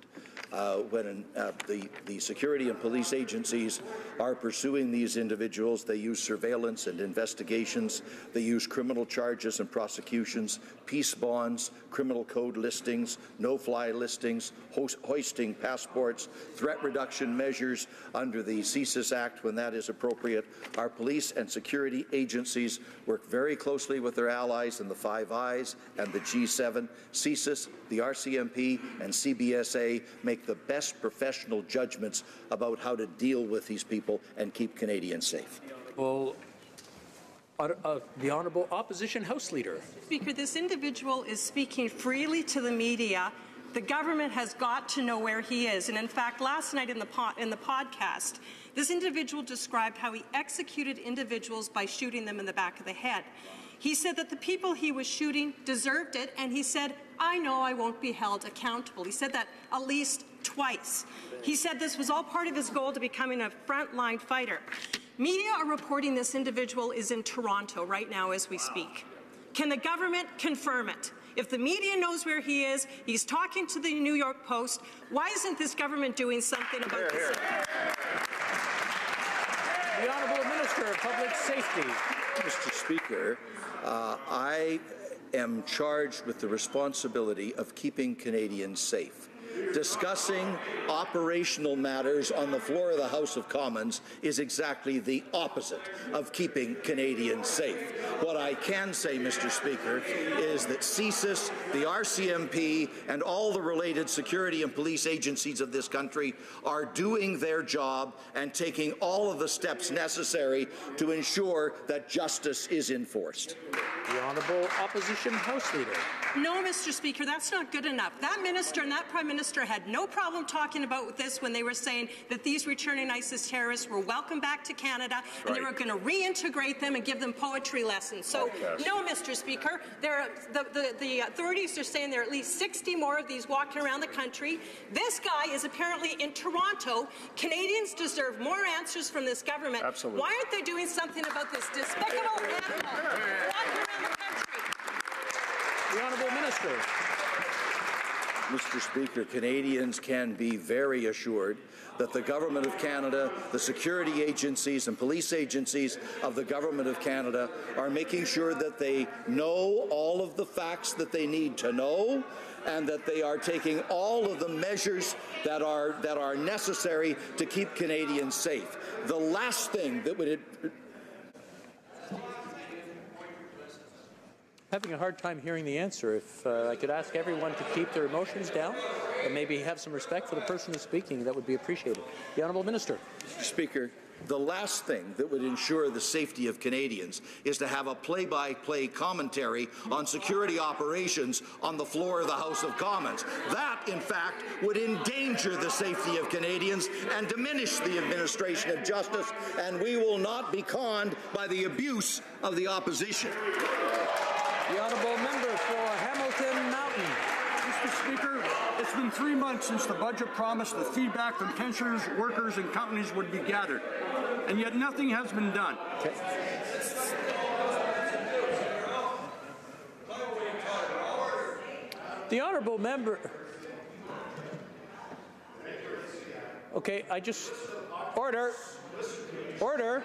When the security and police agencies are pursuing these individuals, they use surveillance and investigations, they use criminal charges and prosecutions, peace bonds, criminal code listings, no-fly listings, hoisting passports, threat reduction measures under the CSIS Act when that is appropriate. Our police and security agencies work very closely with their allies in the Five Eyes and the G7. CSIS, the RCMP, and CBSA make the best professional judgments about how to deal with these people and keep Canadians safe. Well, the Honourable Opposition House Leader. Speaker, this individual is speaking freely to the media. The government has got to know where he is. And in fact, last night in the podcast, this individual described how he executed individuals by shooting them in the back of the head. He said that the people he was shooting deserved it, and he said, I know I won't be held accountable. He said that at least twice. He said this was all part of his goal to becoming a frontline fighter. Media are reporting this individual is in Toronto right now as we speak. Can the government confirm it? If the media knows where he is, he's talking to the New York Post, why isn't this government doing something about this? The Honourable Minister of Public Safety. Mr. Speaker, I am charged with the responsibility of keeping Canadians safe. Discussing operational matters on the floor of the House of Commons is exactly the opposite of keeping Canadians safe. What I can say, Mr. Speaker, is that CSIS, the RCMP, and all the related security and police agencies of this country are doing their job and taking all of the steps necessary to ensure that justice is enforced. The Honourable Opposition House Leader. No, Mr. Speaker, that's not good enough. That minister and that Prime Minister had no problem talking about this when they were saying that these returning ISIS terrorists were welcome back to Canada and they were going to reintegrate them and give them poetry lessons. So, no, Mr. Speaker, the authorities are saying there are at least 60 more of these walking around the country. This guy is apparently in Toronto. Canadians deserve more answers from this government. Absolutely. Why aren't they doing something about this despicable animal walking around the country? The Honourable Minister. Mr. Speaker, Canadians can be very assured that the Government of Canada, the security agencies and police agencies of the Government of Canada are making sure that they know all of the facts that they need to know, and that they are taking all of the measures that are necessary to keep Canadians safe. The last thing that would... Having a hard time hearing the answer. If I could ask everyone to keep their emotions down and maybe have some respect for the person who's speaking, that would be appreciated. The Honourable Minister. Mr. Speaker, the last thing that would ensure the safety of Canadians is to have a play-by-play commentary on security operations on the floor of the House of Commons. That, in fact, would endanger the safety of Canadians and diminish the administration of justice, and we will not be conned by the abuse of the opposition. The Honourable Member for Hamilton Mountain. Mr. Speaker, it's been 3 months since the budget promised that feedback from pensioners, workers and companies would be gathered, and yet nothing has been done. Okay. The Honourable Member... Okay, I just... Order. Order.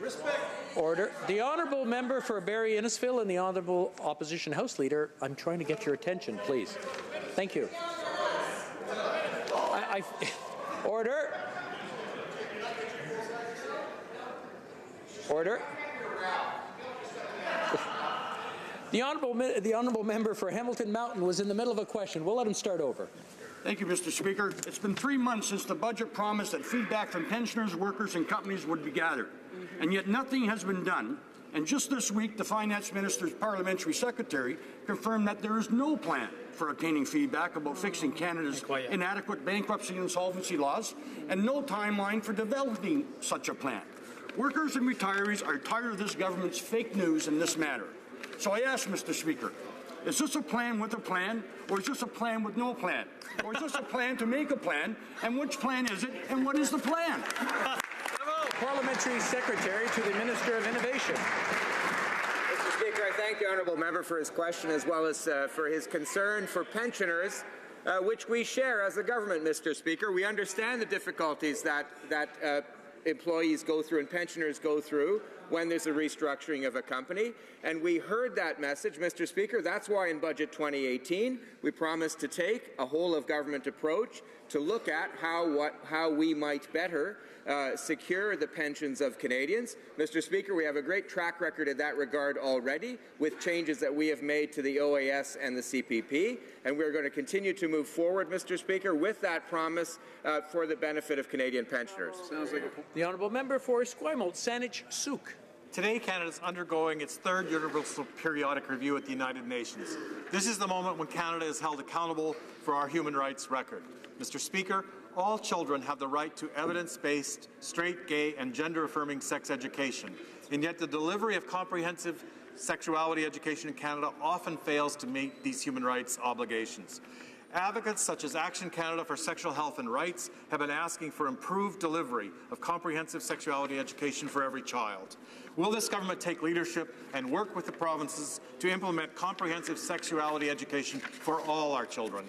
Respect. Order. The Honourable Member for Barrie Innisfil and the Honourable Opposition House Leader, I'm trying to get your attention, please. Thank you. Order. Order. The Honourable Member for Hamilton Mountain was in the middle of a question. We'll let him start over. Thank you, Mr. Speaker. It's been 3 months since the budget promised that feedback from pensioners, workers and companies would be gathered, and yet nothing has been done. And just this week, the Finance Minister's Parliamentary Secretary confirmed that there is no plan for obtaining feedback about fixing Canada's inadequate bankruptcy and insolvency laws, and no timeline for developing such a plan. Workers and retirees are tired of this government's fake news in this matter. So I ask, Mr. Speaker, is this a plan with a plan, or is this a plan with no plan? Or is this a plan to make a plan, and which plan is it, and what is the plan? Parliamentary Secretary to the Minister of Innovation. Mr. Speaker, I thank the Honourable Member for his question as well as for his concern for pensioners, which we share as a government, Mr. Speaker. We understand the difficulties that employees go through and pensioners go through when there's a restructuring of a company. And we heard that message, Mr. Speaker. That's why in Budget 2018 we promised to take a whole-of-government approach to look at how we might better secure the pensions of Canadians. Mr. Speaker, we have a great track record in that regard already with changes that we have made to the OAS and the CPP, and we're going to continue to move forward, Mr. Speaker, with that promise for the benefit of Canadian pensioners. The Honourable Member for Esquimalt, Saanich Sooke. Today, Canada is undergoing its 3rd Universal Periodic Review at the United Nations. This is the moment when Canada is held accountable for our human rights record. Mr. Speaker, all children have the right to evidence-based, straight, gay, and gender-affirming sex education, and yet the delivery of comprehensive sexuality education in Canada often fails to meet these human rights obligations. Advocates such as Action Canada for Sexual Health and Rights have been asking for improved delivery of comprehensive sexuality education for every child. Will this government take leadership and work with the provinces to implement comprehensive sexuality education for all our children?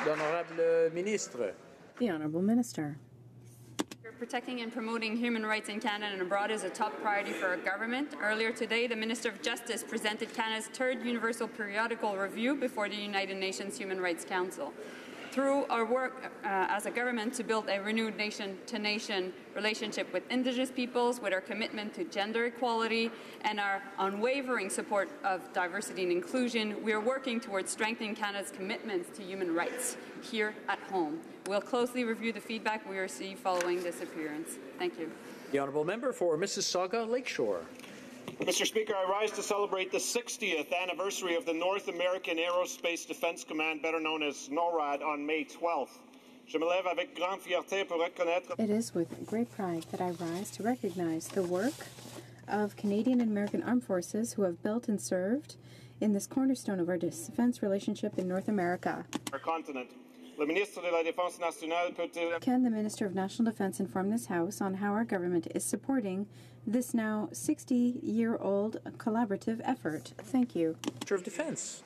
L'Honorable Ministre. The Honourable Minister. Protecting and promoting human rights in Canada and abroad is a top priority for our government. Earlier today, the Minister of Justice presented Canada's 3rd Universal Periodical Review before the United Nations Human Rights Council. Through our work as a government to build a renewed nation-to-nation relationship with Indigenous peoples, with our commitment to gender equality and our unwavering support of diversity and inclusion, we are working towards strengthening Canada's commitments to human rights here at home. We'll closely review the feedback we receive following this appearance. Thank you. The Honourable Member for Mississauga Lakeshore. Mr. Speaker, I rise to celebrate the 60th anniversary of the North American Aerospace Defense Command, better known as NORAD, on May 12th. Je me lève avec grande fierté pour reconnaître... It is with great pride that I rise to recognize the work of Canadian and American armed forces who have built and served in this cornerstone of our defense relationship in North America. Our continent. Le ministre de la Défense nationale peut-il... Can the Minister of National Defense inform this House on how our government is supporting this now 60-year-old collaborative effort? Thank you. Minister of Defense.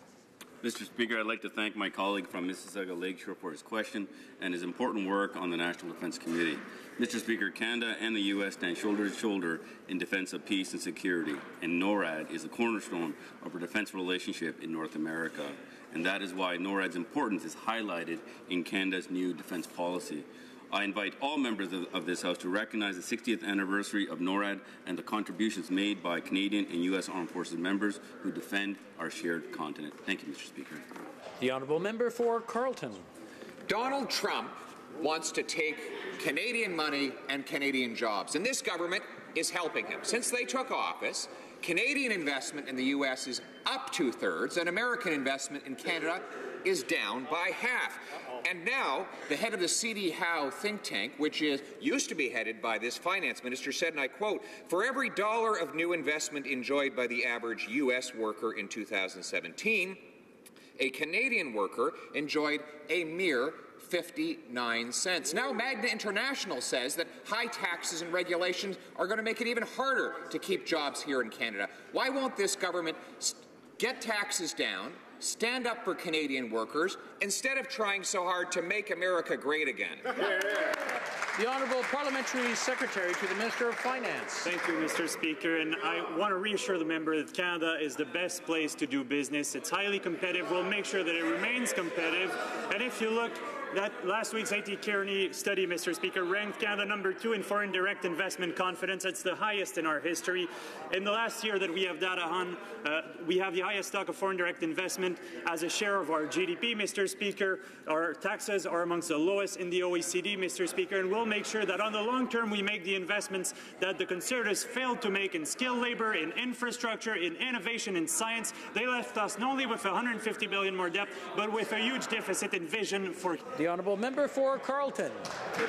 Mr. Speaker, I'd like to thank my colleague from Mississauga Lakeshore for his question and his important work on the National Defense Committee. Mr. Speaker, Canada and the U.S. stand shoulder to shoulder in defense of peace and security, and NORAD is the cornerstone of our defense relationship in North America. And that is why NORAD's importance is highlighted in Canada's new defense policy. I invite all members of this House to recognize the 60th anniversary of NORAD and the contributions made by Canadian and U.S. Armed Forces members who defend our shared continent. Thank you, Mr. Speaker. The honourable member for Carleton. Donald Trump wants to take Canadian money and Canadian jobs, and this government is helping him. Since they took office, Canadian investment in the U.S. is up 2/3, and American investment in Canada is down by half. And now, the head of the C.D. Howe think tank, which used to be headed by this finance minister, said, and I quote, "For every dollar of new investment enjoyed by the average U.S. worker in 2017, a Canadian worker enjoyed a mere 59 cents. Now, Magna International says that high taxes and regulations are going to make it even harder to keep jobs here in Canada. Why won't this government get taxes down, stand up for Canadian workers, instead of trying so hard to make America great again?" The Honourable Parliamentary Secretary to the Minister of Finance. Thank you, Mr. Speaker. And I want to reassure the member that Canada is the best place to do business. It's highly competitive. We'll make sure that it remains competitive. And if you look, that last week's IT Kearney study, Mr. Speaker, ranked Canada #2 in foreign direct investment confidence. It's the highest in our history. In the last year that we have data on, we have the highest stock of foreign direct investment as a share of our GDP, Mr. Speaker. Our taxes are amongst the lowest in the OECD, Mr. Speaker, and we'll make sure that on the long term we make the investments that the Conservatives failed to make in skilled labour, in infrastructure, in innovation, in science. They left us not only with $150 billion more debt, but with a huge deficit in vision for... The honourable member for Carleton. Good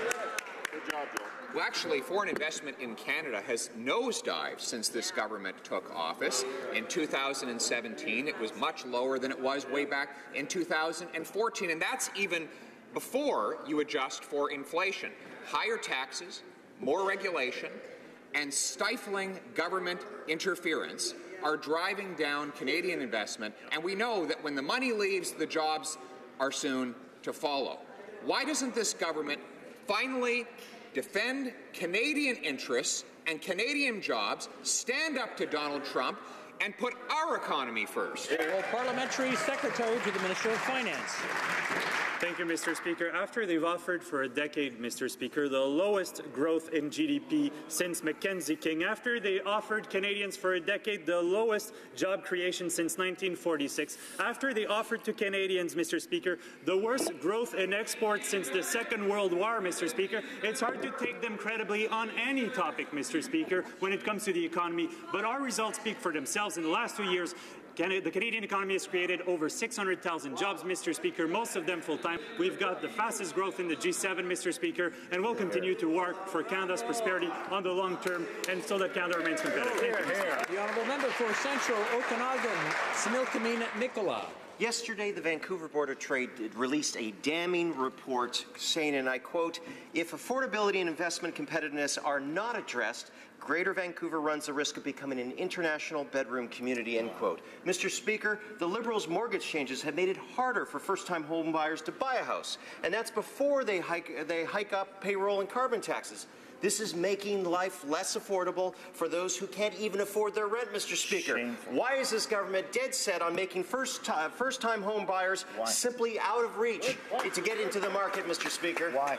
job, Joe. Well, actually, foreign investment in Canada has nosedived since this government took office. In 2017, it was much lower than it was way back in 2014, and that's even before you adjust for inflation. Higher taxes, more regulation, and stifling government interference are driving down Canadian investment, and we know that when the money leaves, the jobs are soon to follow. Why doesn't this government finally defend Canadian interests and Canadian jobs, stand up to Donald Trump, and put our economy first? Well, Parliamentary Secretary to the Minister of Finance. Thank you, Mr. Speaker. After they've offered for a decade, Mr. Speaker, the lowest growth in GDP since Mackenzie King, after they offered Canadians for a decade the lowest job creation since 1946, after they offered to Canadians, Mr. Speaker, the worst growth in exports since the Second World War, Mr. Speaker, it's hard to take them credibly on any topic, Mr. Speaker, when it comes to the economy. But our results speak for themselves. In the last 2 years, the Canadian economy has created over 600,000 jobs, Mr. Speaker, most of them full-time. We've got the fastest growth in the G7, Mr. Speaker, and we'll continue to work for Canada's prosperity on the long term and so that Canada remains competitive. Thank you. The honourable member for Central Okanagan, Similkameen Nicola. Yesterday, the Vancouver Board of Trade released a damning report saying, and I quote, "If affordability and investment competitiveness are not addressed, Greater Vancouver runs the risk of becoming an international bedroom community," end quote. Mr. Speaker, the Liberals' mortgage changes have made it harder for first-time home buyers to buy a house, and that's before they hike up payroll and carbon taxes. This is making life less affordable for those who can't even afford their rent, Mr. Speaker. Shameful. Why is this government dead set on making first-time home buyers simply out of reach to get into the market, Mr. Speaker? Why?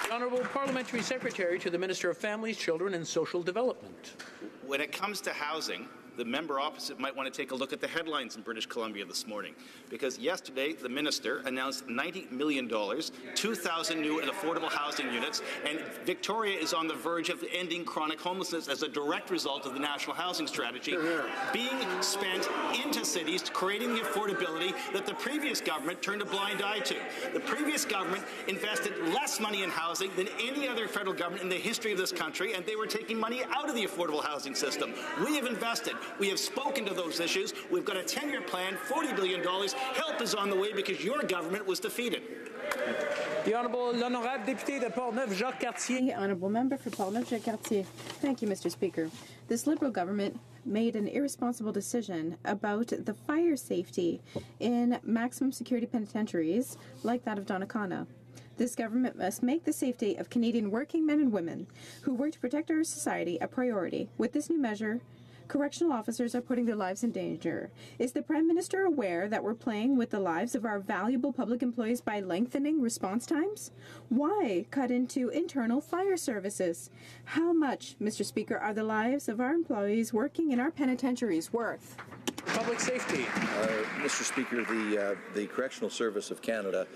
The Honourable Parliamentary Secretary to the Minister of Families, Children and Social Development. When it comes to housing, the member opposite might want to take a look at the headlines in British Columbia this morning, because yesterday the minister announced $90 million, 2,000 new and affordable housing units, and Victoria is on the verge of ending chronic homelessness as a direct result of the National Housing Strategy being spent into cities, creating the affordability that the previous government turned a blind eye to. The previous government invested less money in housing than any other federal government in the history of this country, and they were taking money out of the affordable housing system. We have invested We have spoken to those issues. We've got a 10-year plan, $40 billion. Help is on the way because your government was defeated. The Honourable Député de Portneuf-Jacques Cartier. The Honourable Member for Portneuf-Jacques Cartier. Thank you, Mr. Speaker. This Liberal government made an irresponsible decision about the fire safety in maximum security penitentiaries like that of Donnacona. This government must make the safety of Canadian working men and women who work to protect our society a priority. With this new measure, correctional officers are putting their lives in danger. Is the Prime Minister aware that we're playing with the lives of our valuable public employees by lengthening response times? Why cut into internal fire services? How much, Mr. Speaker, are the lives of our employees working in our penitentiaries worth? Public safety. Mr. Speaker, the Correctional Service of Canada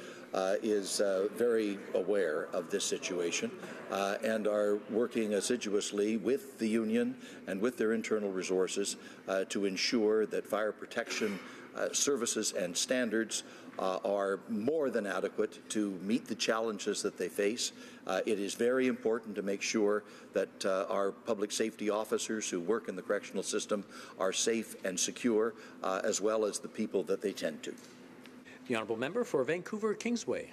is very aware of this situation and are working assiduously with the union and with their internal resources to ensure that fire protection services and standards are more than adequate to meet the challenges that they face. It is very important to make sure that our public safety officers who work in the correctional system are safe and secure, as well as the people that they tend to. The Honourable Member for Vancouver Kingsway.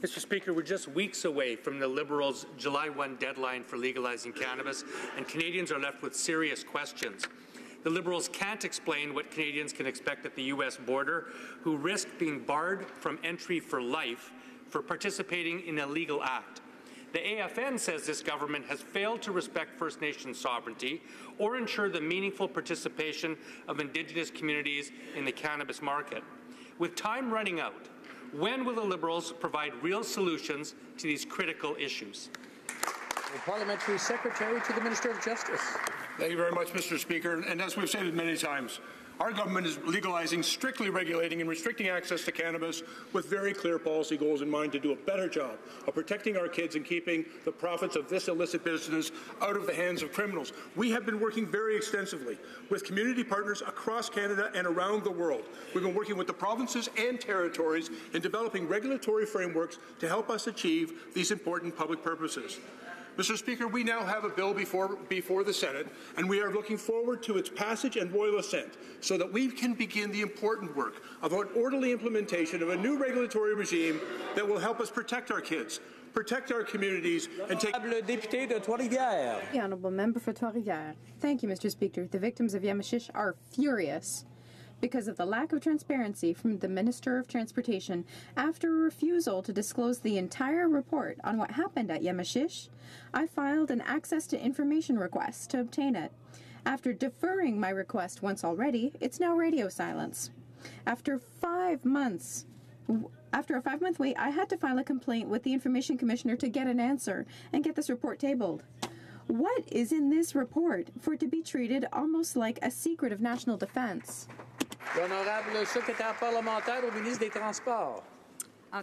Mr. Speaker, we're just weeks away from the Liberals' July 1 deadline for legalizing cannabis, and Canadians are left with serious questions. The Liberals can't explain what Canadians can expect at the U.S. border, who risk being barred from entry for life for participating in a legal act. The AFN says this government has failed to respect First Nations sovereignty or ensure the meaningful participation of Indigenous communities in the cannabis market. With time running out, when will the Liberals provide real solutions to these critical issues? The Parliamentary Secretary to the Minister of Justice. Thank you very much, Mr. Speaker. And as we've stated many times, our government is legalizing, strictly regulating and restricting access to cannabis with very clear policy goals in mind to do a better job of protecting our kids and keeping the profits of this illicit business out of the hands of criminals. We have been working very extensively with community partners across Canada and around the world. We've been working with the provinces and territories in developing regulatory frameworks to help us achieve these important public purposes. Mr. Speaker, we now have a bill before the Senate, and we are looking forward to its passage and royal assent so that we can begin the important work of an orderly implementation of a new regulatory regime that will help us protect our kids, protect our communities, and take... The Honourable Member for Trois-Rivières. Thank you, Mr. Speaker. The victims of Yamishish are furious because of the lack of transparency from the Minister of Transportation after a refusal to disclose the entire report on what happened at Yamishish. I filed an access to information request to obtain it. After deferring my request once already, it's now radio silence. After a 5-month wait, I had to file a complaint with the Information Commissioner to get an answer and get this report tabled. What is in this report for it to be treated almost like a secret of national defense? L'Honorable Secrétaire parlementaire au ministre des Transports.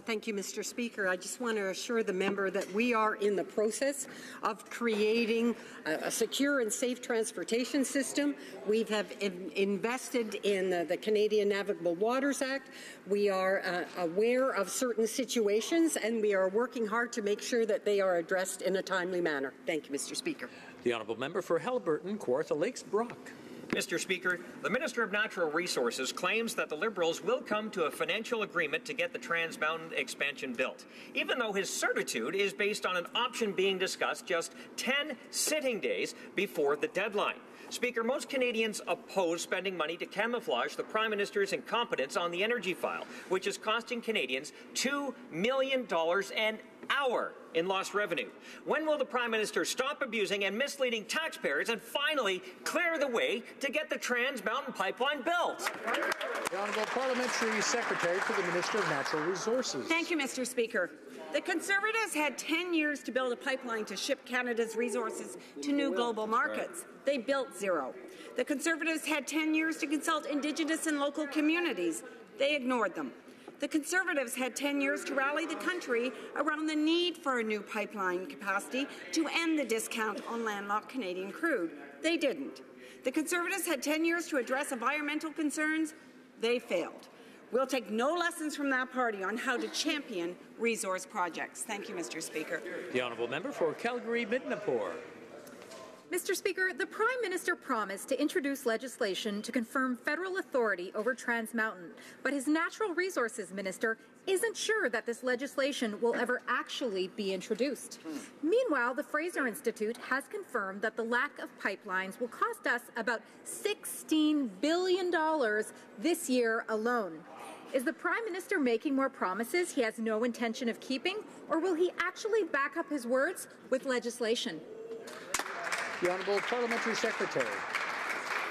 Thank you, Mr. Speaker. I just want to assure the member that we are in the process of creating a secure and safe transportation system. We have invested in the Canadian Navigable Waters Act. We are aware of certain situations, and we are working hard to make sure that they are addressed in a timely manner. Thank you, Mr. Speaker. The Honourable Member for Haliburton, Kawartha Lakes, Brock. Mr. Speaker, the Minister of Natural Resources claims that the Liberals will come to a financial agreement to get the Trans Mountain expansion built, even though his certitude is based on an option being discussed just 10 sitting days before the deadline. Speaker, most Canadians oppose spending money to camouflage the Prime Minister's incompetence on the energy file, which is costing Canadians $2 million an hour in lost revenue. When will the Prime Minister stop abusing and misleading taxpayers and finally clear the way to get the Trans Mountain Pipeline built? The Honourable Parliamentary Secretary to the Minister of Natural Resources. Thank you, Mr. Speaker. The Conservatives had 10 years to build a pipeline to ship Canada's resources to new global markets. They built zero. The Conservatives had 10 years to consult Indigenous and local communities. They ignored them. The Conservatives had 10 years to rally the country around the need for a new pipeline capacity to end the discount on landlocked Canadian crude. They didn't. The Conservatives had 10 years to address environmental concerns. They failed. We'll take no lessons from that party on how to champion resource projects. Thank you, Mr. Speaker. The Honourable Member for Calgary-Midnapore. Mr. Speaker, the Prime Minister promised to introduce legislation to confirm federal authority over Trans Mountain, but his Natural Resources Minister isn't sure that this legislation will ever actually be introduced. Meanwhile, the Fraser Institute has confirmed that the lack of pipelines will cost us about $16 billion this year alone. Is the Prime Minister making more promises he has no intention of keeping, or will he actually back up his words with legislation? The Honourable Parliamentary Secretary.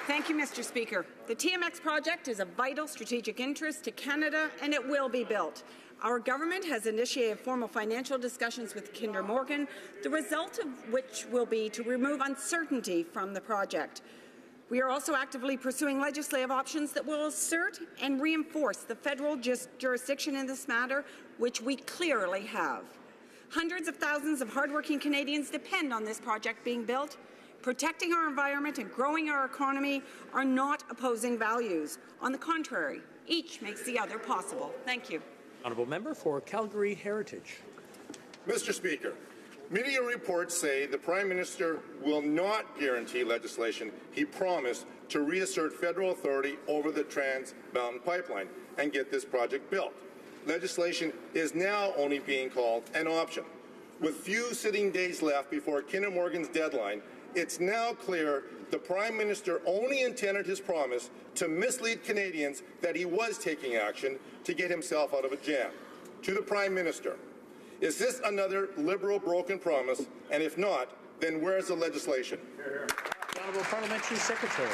Thank you, Mr. Speaker. The TMX project is of vital strategic interest to Canada, and it will be built. Our government has initiated formal financial discussions with Kinder Morgan, the result of which will be to remove uncertainty from the project. We are also actively pursuing legislative options that will assert and reinforce the federal jurisdiction in this matter, which we clearly have. Hundreds of thousands of hardworking Canadians depend on this project being built. Protecting our environment and growing our economy are not opposing values. On the contrary, each makes the other possible. Thank you. Honourable Member for Calgary Heritage. Mr. Speaker, media reports say the Prime Minister will not guarantee legislation he promised to reassert federal authority over the Trans Mountain Pipeline and get this project built. Legislation is now only being called an option. With few sitting days left before Kinder Morgan's deadline, it's now clear the Prime Minister only intended his promise to mislead Canadians that he was taking action to get himself out of a jam. To the Prime Minister, is this another Liberal broken promise? And if not, then where's the legislation? The Honourable Parliamentary Secretary.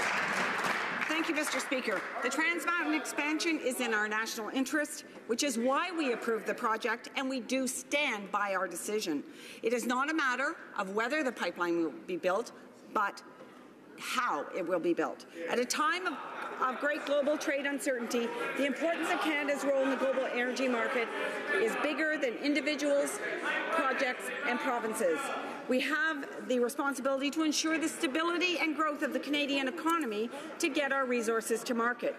Thank you, Mr. Speaker. The Trans Mountain expansion is in our national interest, which is why we approved the project, and we do stand by our decision. It is not a matter of whether the pipeline will be built, but how it will be built. At a time of great global trade uncertainty, the importance of Canada's role in the global energy market is bigger than individuals, projects, and provinces. We have the responsibility to ensure the stability and growth of the Canadian economy to get our resources to market.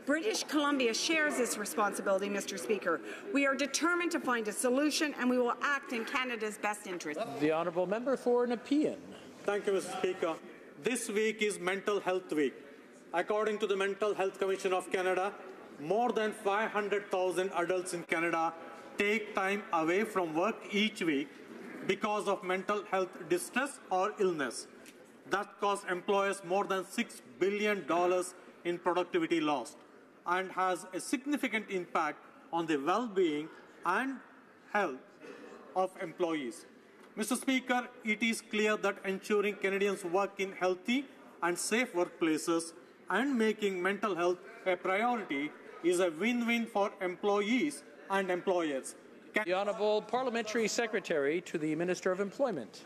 British Columbia shares this responsibility, Mr. Speaker. We are determined to find a solution, and we will act in Canada's best interest. The Honourable Member for Nepean. Thank you, Mr. Speaker. This week is Mental Health Week. According to the Mental Health Commission of Canada, more than 500,000 adults in Canada take time away from work each week because of mental health distress or illness. That costs employers more than $6 billion in productivity loss and has a significant impact on the well-being and health of employees. Mr. Speaker, it is clear that ensuring Canadians work in healthy and safe workplaces and making mental health a priority is a win-win for employees and employers. The Honourable Parliamentary Secretary to the Minister of Employment.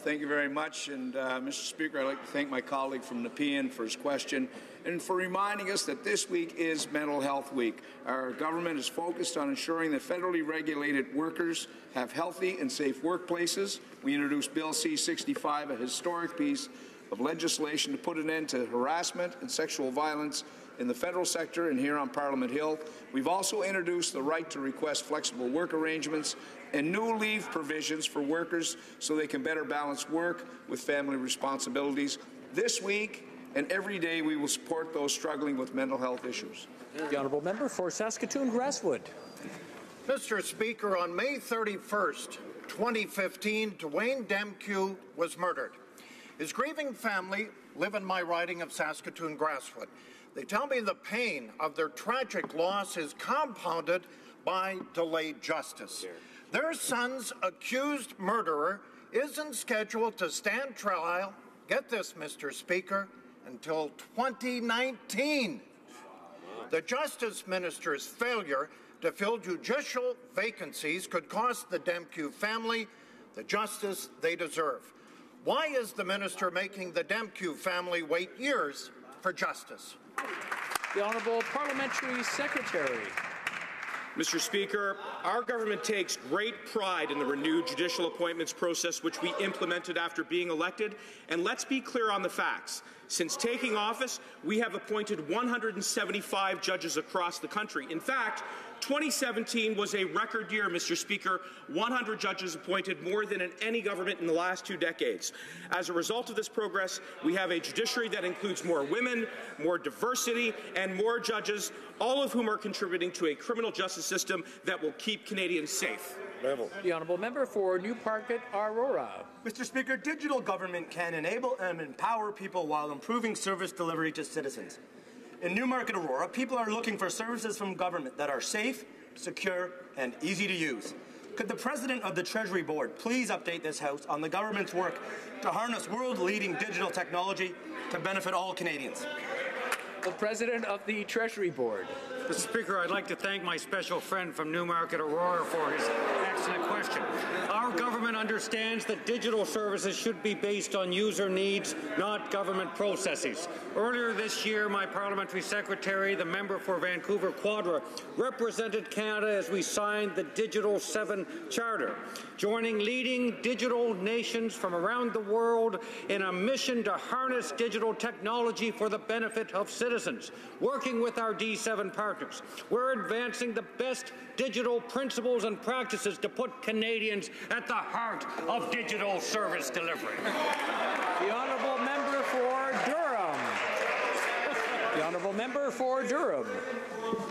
Thank you very much. And Mr. Speaker, I'd like to thank my colleague from Nepean for his question and for reminding us that this week is Mental Health Week. Our government is focused on ensuring that federally regulated workers have healthy and safe workplaces. We introduced Bill C-65, a historic piece of legislation to put an end to harassment and sexual violence in the federal sector and here on Parliament Hill. We've also introduced the right to request flexible work arrangements and new leave provisions for workers so they can better balance work with family responsibilities. This week and every day we will support those struggling with mental health issues. The Honourable Member for Saskatoon-Grasswood. Mr. Speaker, on May 31st, 2015, Dwayne Demkew was murdered. His grieving family live in my riding of Saskatoon-Grasswood. They tell me the pain of their tragic loss is compounded by delayed justice. Their son's accused murderer isn't scheduled to stand trial, get this, Mr. Speaker, until 2019. The Justice Minister's failure to fill judicial vacancies could cost the Demkew family the justice they deserve. Why is the minister making the Demkew family wait years for justice? The Honourable Parliamentary Secretary. Mr. Speaker, our government takes great pride in the renewed judicial appointments process which we implemented after being elected, and let's be clear on the facts. Since taking office, we have appointed 175 judges across the country. In fact, 2017 was a record year, Mr. Speaker. 100 judges appointed, more than in any government in the last 2 decades. As a result of this progress, we have a judiciary that includes more women, more diversity, and more judges, all of whom are contributing to a criminal justice system that will keep Canadians safe. The honourable member for Newmarket Aurora. Mr. Speaker, digital government can enable and empower people while improving service delivery to citizens. In Newmarket Aurora, people are looking for services from government that are safe, secure, and easy to use. Could the President of the Treasury Board please update this House on the government's work to harness world-leading digital technology to benefit all Canadians? The President of the Treasury Board. Mr. Speaker, I'd like to thank my special friend from Newmarket Aurora for his excellent question. Our government understands that digital services should be based on user needs, not government processes. Earlier this year, my parliamentary secretary, the member for Vancouver Quadra, represented Canada as we signed the Digital 7 Charter, joining leading digital nations from around the world in a mission to harness digital technology for the benefit of citizens. Working with our D7 partners, we're advancing the best digital principles and practices to put Canadians at the heart of digital service delivery. The honourable member for Durham. The honourable member for Durham.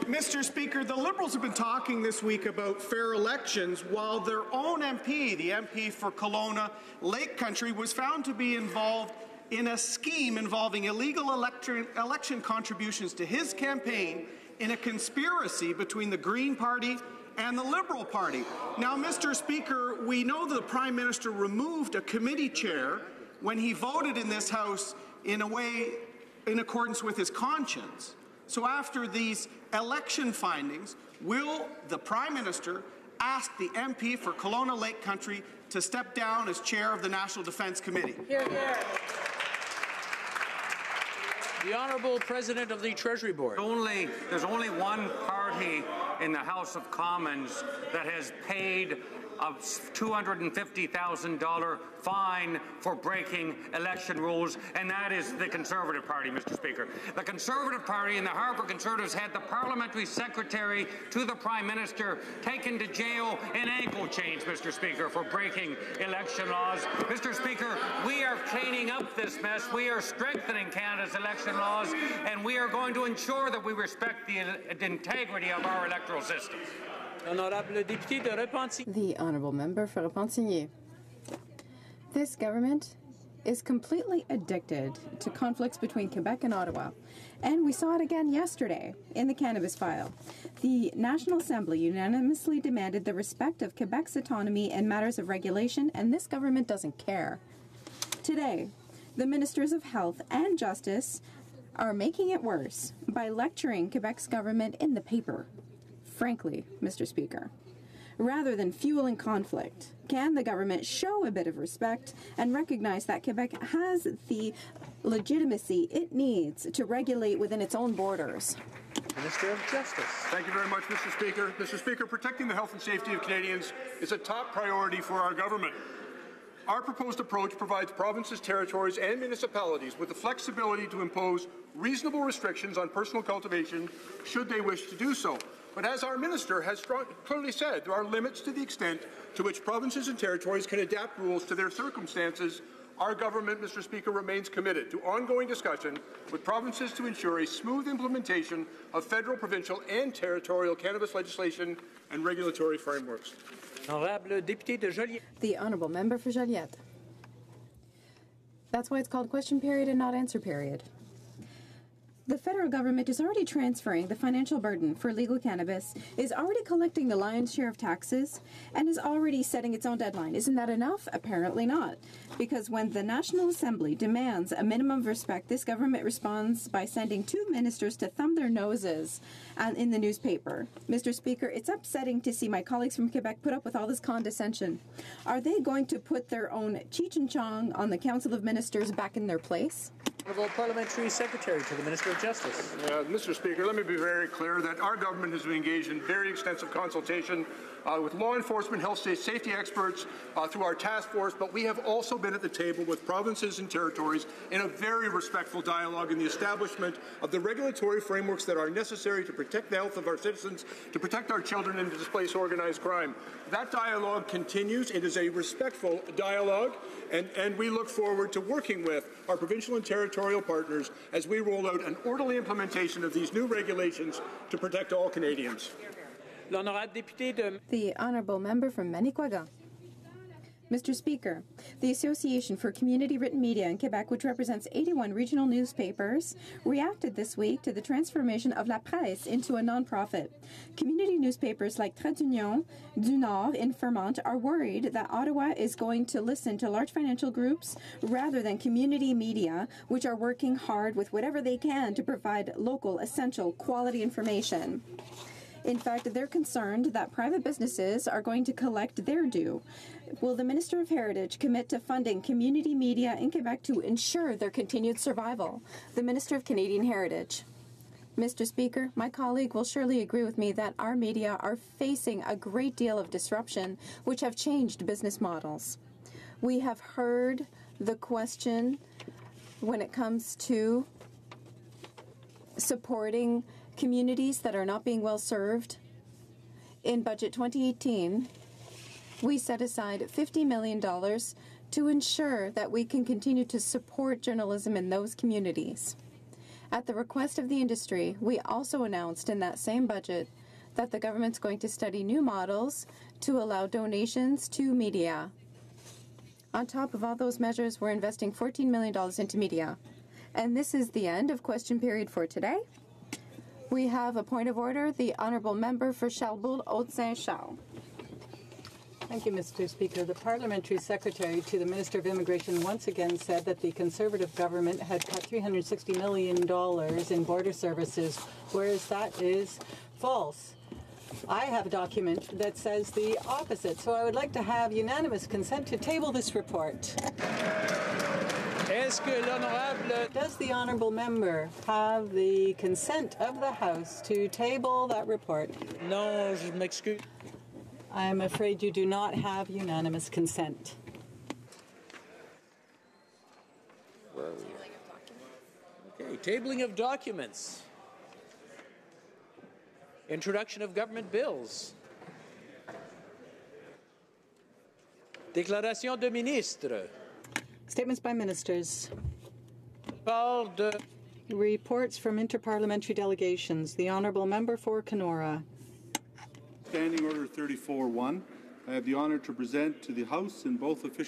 Mr. Speaker, the Liberals have been talking this week about fair elections while their own MP, the MP for Kelowna Lake Country, was found to be involved in a scheme involving illegal election contributions to his campaign in a conspiracy between the Green Party and the Liberal Party. Now, Mr. Speaker, we know that the Prime Minister removed a committee chair when he voted in this House in a way in accordance with his conscience. So after these election findings, will the Prime Minister ask the MP for Kelowna Lake Country to step down as chair of the National Defence Committee? Hear, hear. The Honourable President of the Treasury Board. There's only one party in the House of Commons that has paid a $250,000 fine for breaking election rules, and that is the Conservative Party, Mr. Speaker. The Conservative Party and the Harper Conservatives had the parliamentary secretary to the Prime Minister taken to jail in ankle chains, Mr. Speaker, for breaking election laws. Mr. Speaker, we are cleaning up this mess. We are strengthening Canada's election laws, and we are going to ensure that we respect the integrity of our electoral system. The honourable member for Repentigny. This government is completely addicted to conflicts between Quebec and Ottawa, and we saw it again yesterday in the cannabis file. The National Assembly unanimously demanded the respect of Quebec's autonomy in matters of regulation, and this government doesn't care. Today, the Ministers of Health and Justice are making it worse by lecturing Quebec's government in the paper. Frankly, Mr. Speaker, rather than fueling conflict, can the government show a bit of respect and recognize that Quebec has the legitimacy it needs to regulate within its own borders? Minister of Justice. Thank you very much, Mr. Speaker. Mr. Speaker, protecting the health and safety of Canadians is a top priority for our government. Our proposed approach provides provinces, territories, and municipalities with the flexibility to impose reasonable restrictions on personal cultivation should they wish to do so. But as our minister has clearly said, there are limits to the extent to which provinces and territories can adapt rules to their circumstances. Our government, Mr. Speaker, remains committed to ongoing discussion with provinces to ensure a smooth implementation of federal, provincial, and territorial cannabis legislation and regulatory frameworks. The honourable member for Joliette. That's why it's called question period and not answer period. The federal government is already transferring the financial burden for legal cannabis, is already collecting the lion's share of taxes, and is already setting its own deadline. Isn't that enough? Apparently not. Because when the National Assembly demands a minimum of respect, this government responds by sending 2 ministers to thumb their noses in the newspaper. Mr. Speaker, it's upsetting to see my colleagues from Quebec put up with all this condescension. Are they going to put their own Cheech and Chong on the Council of Ministers back in their place? Honourable Parliamentary Secretary to the Minister of Justice. Mr. Speaker, let me be very clear that our government has been engaged in very extensive consultation with law enforcement, health safety experts through our task force, but we have also been at the table with provinces and territories in a very respectful dialogue in the establishment of the regulatory frameworks that are necessary to protect the health of our citizens, to protect our children, and to displace organized crime. That dialogue continues. It is a respectful dialogue, and we look forward to working with our provincial and territorial partners as we roll out an orderly implementation of these new regulations to protect all Canadians. The Honourable Member from Manicouagan. Mr. Speaker, the Association for Community Written Media in Quebec, which represents 81 regional newspapers, reacted this week to the transformation of La Presse into a non-profit. Community newspapers like Trait d'Union, du Nord in Vermont are worried that Ottawa is going to listen to large financial groups rather than community media, which are working hard with whatever they can to provide local, essential, quality information. In fact, they're concerned that private businesses are going to collect their due. Will the Minister of Heritage commit to funding community media in Quebec to ensure their continued survival? The Minister of Canadian Heritage. Mr. Speaker, my colleague will surely agree with me that our media are facing a great deal of disruption, which have changed business models. We have heard the question when it comes to supporting communities that are not being well served. In Budget 2018, we set aside $50 million to ensure that we can continue to support journalism in those communities. At the request of the industry, we also announced in that same budget that the government's going to study new models to allow donations to media. On top of all those measures, we're investing $14 million into media. And this is the end of question period for today. We have a point of order, the Honourable Member for Charlebourg-Haute-Saint-Charles. Thank you, Mr. Speaker. The Parliamentary Secretary to the Minister of Immigration once again said that the Conservative government had cut $360 million in border services, whereas that is false. I have a document that says the opposite, so I would like to have unanimous consent to table this report. Does the Honourable Member have the consent of the House to table that report? Non, je m'excuse. I'm afraid you do not have unanimous consent. Okay, tabling of documents. Introduction of government bills. Déclaration de ministre. Statements by ministers. Reports from interparliamentary delegations. The Honourable Member for Kenora. Standing Order 34-1. I have the honour to present to the House in both official